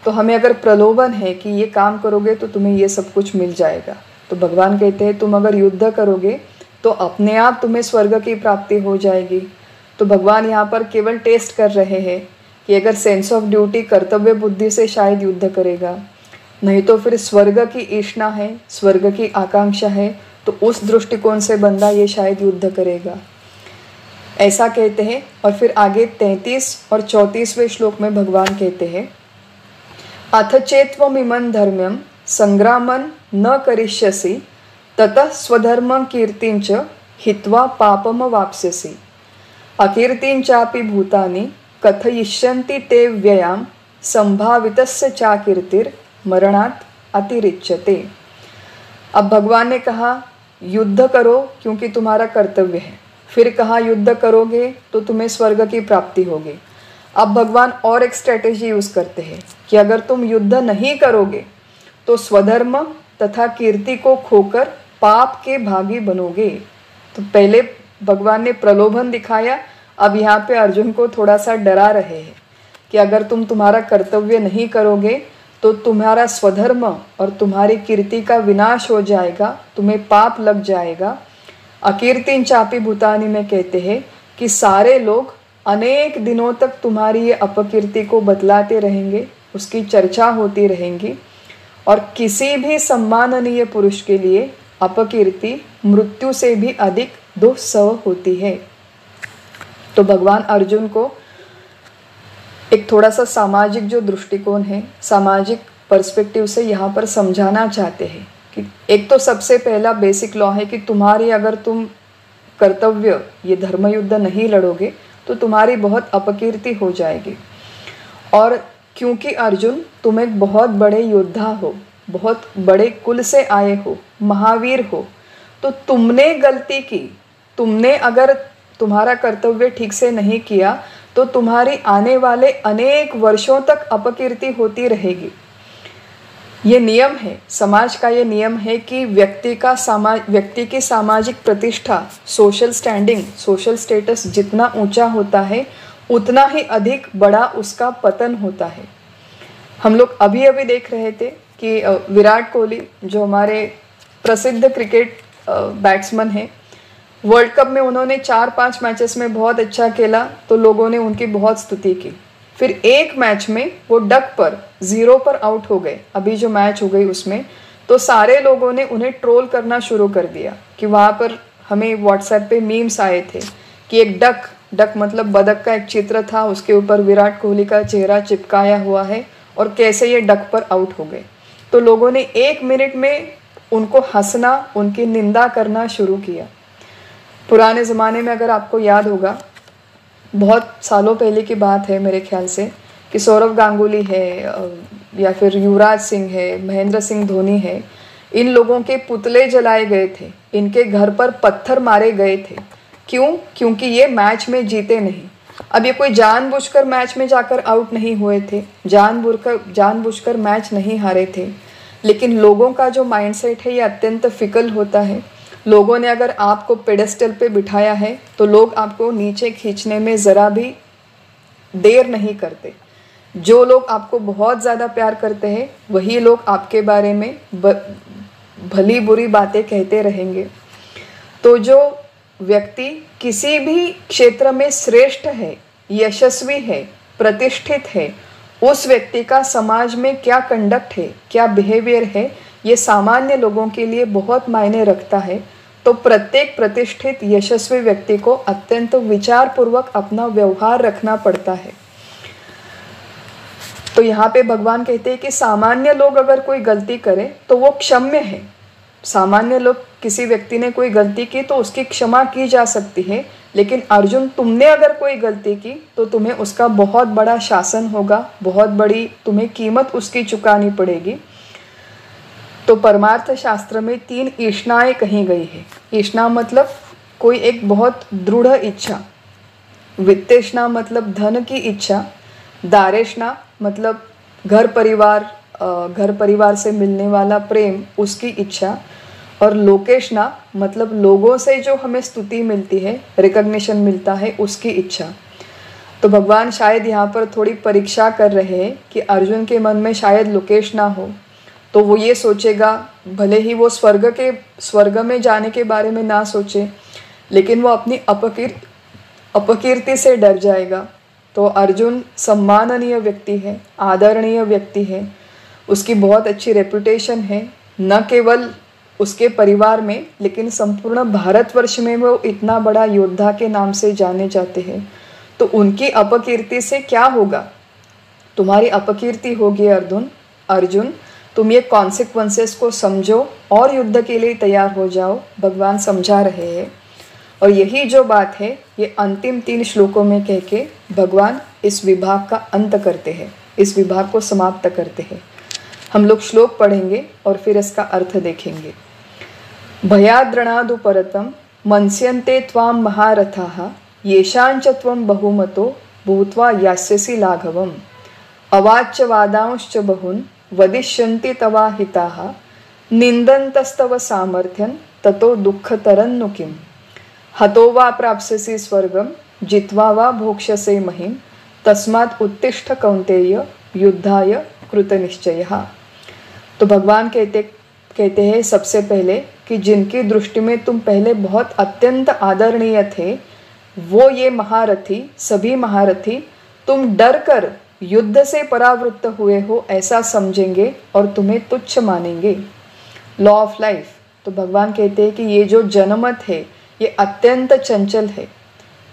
तो हमें अगर प्रलोभन है कि ये काम करोगे तो तुम्हें ये सब कुछ मिल जाएगा, तो भगवान कहते हैं तुम अगर युद्ध करोगे तो अपने आप तुम्हें स्वर्ग की प्राप्ति हो जाएगी। तो भगवान यहाँ पर केवल टेस्ट कर रहे हैं कि अगर सेंस ऑफ ड्यूटी, कर्तव्य बुद्धि से शायद युद्ध करेगा, नहीं तो फिर स्वर्ग की ईष्णा है, स्वर्ग की आकांक्षा है, तो उस दृष्टिकोण से बंदा ये शायद युद्ध करेगा, ऐसा कहते हैं। और फिर आगे 33 और 34वें श्लोक में भगवान कहते हैं अथ चेत्वमिमं धर्म्यं संग्रामं न करिष्यसि ततः स्वधर्मं कीर्तिं च हित्वा पापम वाप्स्यसि अकीर्तिं चापि भूतानि कथयिष्यन्ति ते व्ययां संभावितस्य चाकीर्तिर मरणात् अतिरिच्यते। अब भगवान ने कहा युद्ध करो क्योंकि तुम्हारा कर्तव्य है, फिर कहा युद्ध करोगे तो तुम्हें स्वर्ग की प्राप्ति होगी। अब भगवान और एक स्ट्रेटेजी यूज करते हैं कि अगर तुम युद्ध नहीं करोगे तो स्वधर्म तथा कीर्ति को खोकर पाप के भागी बनोगे। तो पहले भगवान ने प्रलोभन दिखाया, अब यहाँ पे अर्जुन को थोड़ा सा डरा रहे हैं कि अगर तुम तुम्हारा कर्तव्य नहीं करोगे तो तुम्हारा स्वधर्म और तुम्हारी कीर्ति का विनाश हो जाएगा, तुम्हें पाप लग जाएगा। अकीर्तिं चापि भूतानि में कहते हैं कि सारे लोग अनेक दिनों तक तुम्हारी ये अपकीर्ति को बतलाते रहेंगे, उसकी चर्चा होती रहेंगी, और किसी भी सम्माननीय पुरुष के लिए अपकीर्ति मृत्यु से भी अधिक दुस्सह होती है। तो भगवान अर्जुन को एक थोड़ा सा सामाजिक जो दृष्टिकोण है, सामाजिक पर्सपेक्टिव से यहाँ पर समझाना चाहते हैं कि एक तो सबसे पहला बेसिक लॉ है कि तुम्हारी अगर तुम कर्तव्य ये धर्मयुद्ध नहीं लड़ोगे तो तुम्हारी बहुत अपकीर्ति हो जाएगी। और क्योंकि अर्जुन तुम एक बहुत बड़े योद्धा हो, बहुत बड़े कुल से आए हो, महावीर हो, तो तुमने गलती की, तुमने अगर तुम्हारा कर्तव्य ठीक से नहीं किया तो तुम्हारी आने वाले अनेक वर्षों तक अपकीर्ति होती रहेगी। ये नियम है, समाज का ये नियम है कि व्यक्ति की सामाजिक प्रतिष्ठा, सोशल स्टैंडिंग, सोशल स्टेटस जितना ऊंचा होता है उतना ही अधिक बड़ा उसका पतन होता है। हम लोग अभी अभी देख रहे थे कि विराट कोहली जो हमारे प्रसिद्ध क्रिकेट बैट्समैन हैं, वर्ल्ड कप में उन्होंने 4-5 मैचेस में बहुत अच्छा खेला तो लोगों ने उनकी बहुत स्तुति की। फिर एक मैच में वो डक पर 0 पर आउट हो गए, अभी जो मैच हो गई उसमें, तो सारे लोगों ने उन्हें ट्रोल करना शुरू कर दिया कि वहाँ पर हमें व्हाट्सएप पे मीम्स आए थे कि एक डक मतलब बदक का एक चित्र था, उसके ऊपर विराट कोहली का चेहरा चिपकाया हुआ है और कैसे ये डक पर आउट हो गए। तो लोगों ने 1 मिनट में उनको हंसना, उनकी निंदा करना शुरू किया। पुराने ज़माने में अगर आपको याद होगा, बहुत सालों पहले की बात है मेरे ख्याल से, कि सौरव गांगुली है या फिर युवराज सिंह है, महेंद्र सिंह धोनी है, इन लोगों के पुतले जलाए गए थे, इनके घर पर पत्थर मारे गए थे। क्यों? क्योंकि ये मैच में जीते नहीं। अब ये कोई जानबूझकर मैच में जाकर आउट नहीं हुए थे, जानबूझकर मैच नहीं हारे थे, लेकिन लोगों का जो माइंडसेट है ये अत्यंत फिकल होता है। लोगों ने अगर आपको पेडेस्टल पे बिठाया है तो लोग आपको नीचे खींचने में ज़रा भी देर नहीं करते। जो लोग आपको बहुत ज़्यादा प्यार करते हैं वही लोग आपके बारे में भली बुरी बातें कहते रहेंगे। तो जो व्यक्ति किसी भी क्षेत्र में श्रेष्ठ है, यशस्वी है, प्रतिष्ठित है, उस व्यक्ति का समाज में क्या कंडक्ट है, क्या बिहेवियर है, ये सामान्य लोगों के लिए बहुत मायने रखता है। तो प्रत्येक प्रतिष्ठित यशस्वी व्यक्ति को अत्यंत विचारपूर्वक अपना व्यवहार रखना पड़ता है। तो यहाँ पे भगवान कहते हैं कि सामान्य लोग अगर कोई गलती करे तो वो क्षम्य है। सामान्य लोग, किसी व्यक्ति ने कोई गलती की तो उसकी क्षमा की जा सकती है, लेकिन अर्जुन तुमने अगर कोई गलती की तो तुम्हें उसका बहुत बड़ा शासन होगा, बहुत बड़ी तुम्हें कीमत उसकी चुकानी पड़ेगी। तो परमार्थ शास्त्र में 3 ईष्णाएं कही गई है। ईष्णा मतलब कोई एक बहुत दृढ़ इच्छा, वित्तेष्णा मतलब धन की इच्छा, दारेष्णा मतलब घर परिवार से मिलने वाला प्रेम, उसकी इच्छा, और लोकेष्णा मतलब लोगों से जो हमें स्तुति मिलती है, रिकॉग्निशन मिलता है, उसकी इच्छा। तो भगवान शायद यहाँ पर थोड़ी परीक्षा कर रहे हैं कि अर्जुन के मन में शायद लोकेश ना हो, तो वो ये सोचेगा, भले ही वो स्वर्ग में जाने के बारे में ना सोचे, लेकिन वो अपनी अपकीर्ति से डर जाएगा। तो अर्जुन सम्माननीय व्यक्ति है, आदरणीय व्यक्ति है, उसकी बहुत अच्छी रेपुटेशन है, न केवल उसके परिवार में लेकिन संपूर्ण भारतवर्ष में वो इतना बड़ा योद्धा के नाम से जाने जाते हैं। तो उनकी अपकीर्ति से क्या होगा? तुम्हारी अपकीर्ति होगी अर्जुन, तुम ये कॉन्सिक्वेंसेस को समझो और युद्ध के लिए तैयार हो जाओ, भगवान समझा रहे हैं। और यही जो बात है ये अंतिम 3 श्लोकों में कह के भगवान इस विभाग का अंत करते हैं, इस विभाग को समाप्त करते हैं। हम लोग श्लोक पढ़ेंगे और फिर इसका अर्थ देखेंगे। भयाद्रणादु परतम मंस्यन्ते त्वां महारथाः येषांच त्वं बहुमतो भूत्वा यास्यसि लाघवम् अवाच्य वादांश्च बहुन् वदिष्यन्ति तवा हिताः निन्दन्तस्तव सामर्थ्यं ततो दुःखतरन्नु किम् हतो वा प्राप्स्यसि स्वर्गं जित्वा वा भोक्ष्यसे महिं तस्मात् उत्तिष्ठ कौन्तेय युद्धाय कृतनिश्चयः। तो भगवान कहते हैं सबसे पहले कि जिनकी दृष्टि में तुम पहले बहुत अत्यंत आदरणीय थे, वो ये महारथी, सभी महारथी तुम डर कर युद्ध से परावृत्त हुए हो ऐसा समझेंगे और तुम्हें तुच्छ मानेंगे। Law of life. तो भगवान कहते हैं कि ये जो जनमत है ये अत्यंत चंचल है।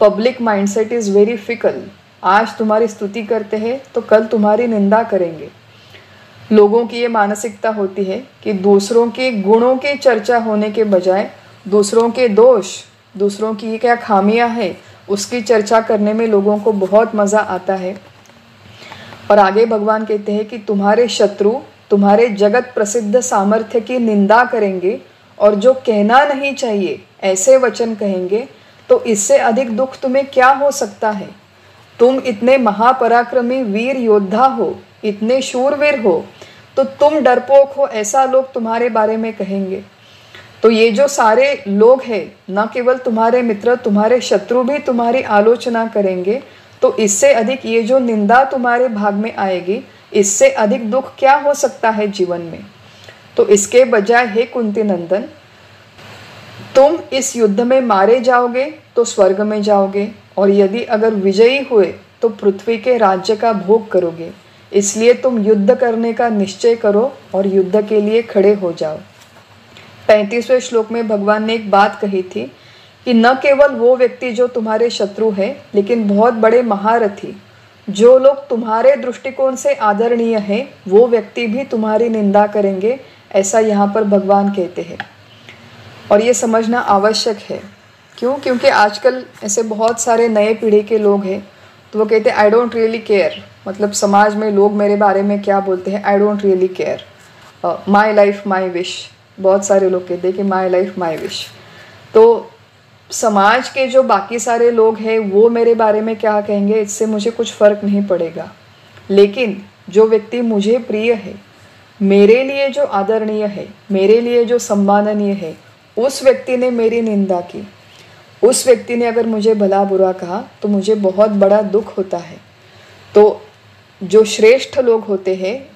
Public mindset is very fickle. आज तुम्हारी स्तुति करते हैं तो कल तुम्हारी निंदा करेंगे। लोगों की ये मानसिकता होती है कि दूसरों के गुणों की चर्चा होने के बजाय दूसरों के दोष, दूसरों की क्या खामियां हैं, उसकी चर्चा करने में लोगों को बहुत मज़ा आता है। और आगे भगवान कहते हैं कि तुम्हारे शत्रु तुम्हारे जगत प्रसिद्ध सामर्थ्य की निंदा करेंगे और जो कहना नहीं चाहिए ऐसे वचन कहेंगे, तो इससे अधिक दुख तुम्हें क्या हो सकता है? तुम इतने महापराक्रमी वीर योद्धा हो, इतने शूरवीर हो, तो तुम डरपोक हो ऐसा लोग तुम्हारे बारे में कहेंगे। तो ये जो सारे लोग हैं, न केवल तुम्हारे मित्र, तुम्हारे शत्रु भी तुम्हारी आलोचना करेंगे। तो इससे अधिक ये जो निंदा तुम्हारे भाग में आएगी, इससे अधिक दुख क्या हो सकता है जीवन में? तो इसके बजाय हे कुंती नंदन, तुम इस युद्ध में मारे जाओगे तो स्वर्ग में जाओगे, और यदि अगर विजयी हुए तो पृथ्वी के राज्य का भोग करोगे। इसलिए तुम युद्ध करने का निश्चय करो और युद्ध के लिए खड़े हो जाओ। 35वें श्लोक में भगवान ने एक बात कही थी कि न केवल वो व्यक्ति जो तुम्हारे शत्रु है, लेकिन बहुत बड़े महारथी, जो लोग तुम्हारे दृष्टिकोण से आदरणीय है, वो व्यक्ति भी तुम्हारी निंदा करेंगे, ऐसा यहाँ पर भगवान कहते हैं। और ये समझना आवश्यक है। क्यों? क्योंकि आजकल ऐसे बहुत सारे नए पीढ़ी के लोग हैं, तो वो कहते हैं आई डोंट रियली केयर, मतलब समाज में लोग मेरे बारे में क्या बोलते हैं, I don't really care, my life my wish. बहुत सारे लोग कहते हैं कि माई लाइफ माई विश। तो समाज के जो बाकी सारे लोग हैं वो मेरे बारे में क्या कहेंगे, इससे मुझे कुछ फ़र्क नहीं पड़ेगा। लेकिन जो व्यक्ति मुझे प्रिय है, मेरे लिए जो आदरणीय है, मेरे लिए जो सम्माननीय है, उस व्यक्ति ने मेरी निंदा की, उस व्यक्ति ने अगर मुझे भला बुरा कहा, तो मुझे बहुत बड़ा दुख होता है। तो जो श्रेष्ठ लोग होते हैं,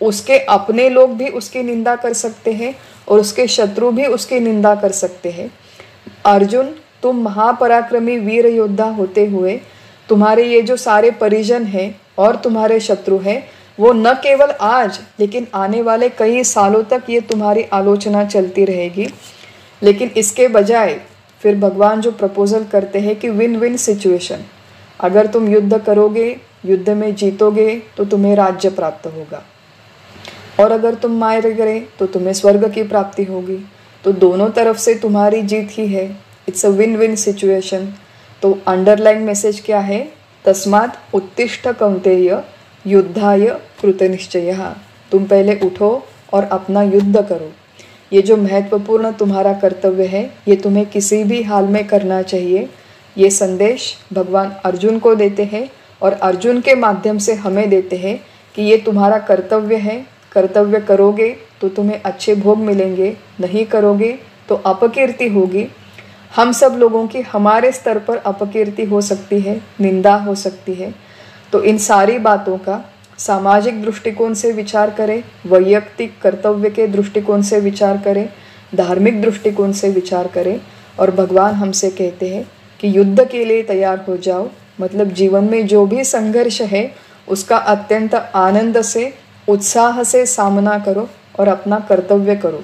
उसके अपने लोग भी उसकी निंदा कर सकते हैं और उसके शत्रु भी उसकी निंदा कर सकते हैं। अर्जुन, तुम महापराक्रमी वीर योद्धा होते हुए तुम्हारे ये जो सारे परिजन हैं और तुम्हारे शत्रु हैं, वो न केवल आज लेकिन आने वाले कई सालों तक ये तुम्हारी आलोचना चलती रहेगी। लेकिन इसके बजाय फिर भगवान जो प्रपोजल करते हैं कि विन विन सिचुएशन, अगर तुम युद्ध करोगे, युद्ध में जीतोगे तो तुम्हें राज्य प्राप्त होगा, और अगर तुम मार गए तो तुम्हें स्वर्ग की प्राप्ति होगी। तो दोनों तरफ से तुम्हारी जीत ही है। It's a win win situation. तो अंडरलाइन मैसेज क्या है? तस्मात् उत्तिष्ठ कौन्तेय युद्धाय कृतनिश्चयः। तुम पहले उठो और अपना युद्ध करो। ये जो महत्वपूर्ण तुम्हारा कर्तव्य है, ये तुम्हें किसी भी हाल में करना चाहिए। ये संदेश भगवान अर्जुन को देते हैं और अर्जुन के माध्यम से हमें देते हैं कि ये तुम्हारा कर्तव्य है। कर्तव्य करोगे तो तुम्हें अच्छे भोग मिलेंगे, नहीं करोगे तो अपकीर्ति होगी। हम सब लोगों की हमारे स्तर पर अपकीर्ति हो सकती है, निंदा हो सकती है। तो इन सारी बातों का सामाजिक दृष्टिकोण से विचार करें, वैयक्तिक कर्तव्य के दृष्टिकोण से विचार करें, धार्मिक दृष्टिकोण से विचार करें। और भगवान हमसे कहते हैं कि युद्ध के लिए तैयार हो जाओ। मतलब जीवन में जो भी संघर्ष है उसका अत्यंत आनंद से, उत्साह से सामना करो और अपना कर्तव्य करो।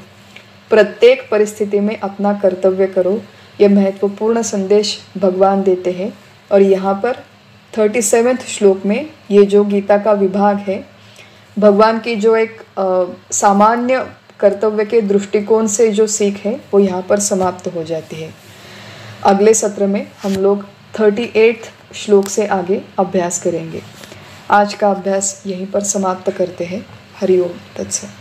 प्रत्येक परिस्थिति में अपना कर्तव्य करो। यह महत्वपूर्ण संदेश भगवान देते हैं। और यहाँ पर 37वें श्लोक में ये जो गीता का विभाग है, भगवान की जो एक सामान्य कर्तव्य के दृष्टिकोण से जो सीख है वो यहाँ पर समाप्त हो जाती है। अगले सत्र में हम लोग 38 श्लोक से आगे अभ्यास करेंगे। आज का अभ्यास यहीं पर समाप्त करते हैं। हरि ओम तत्सत।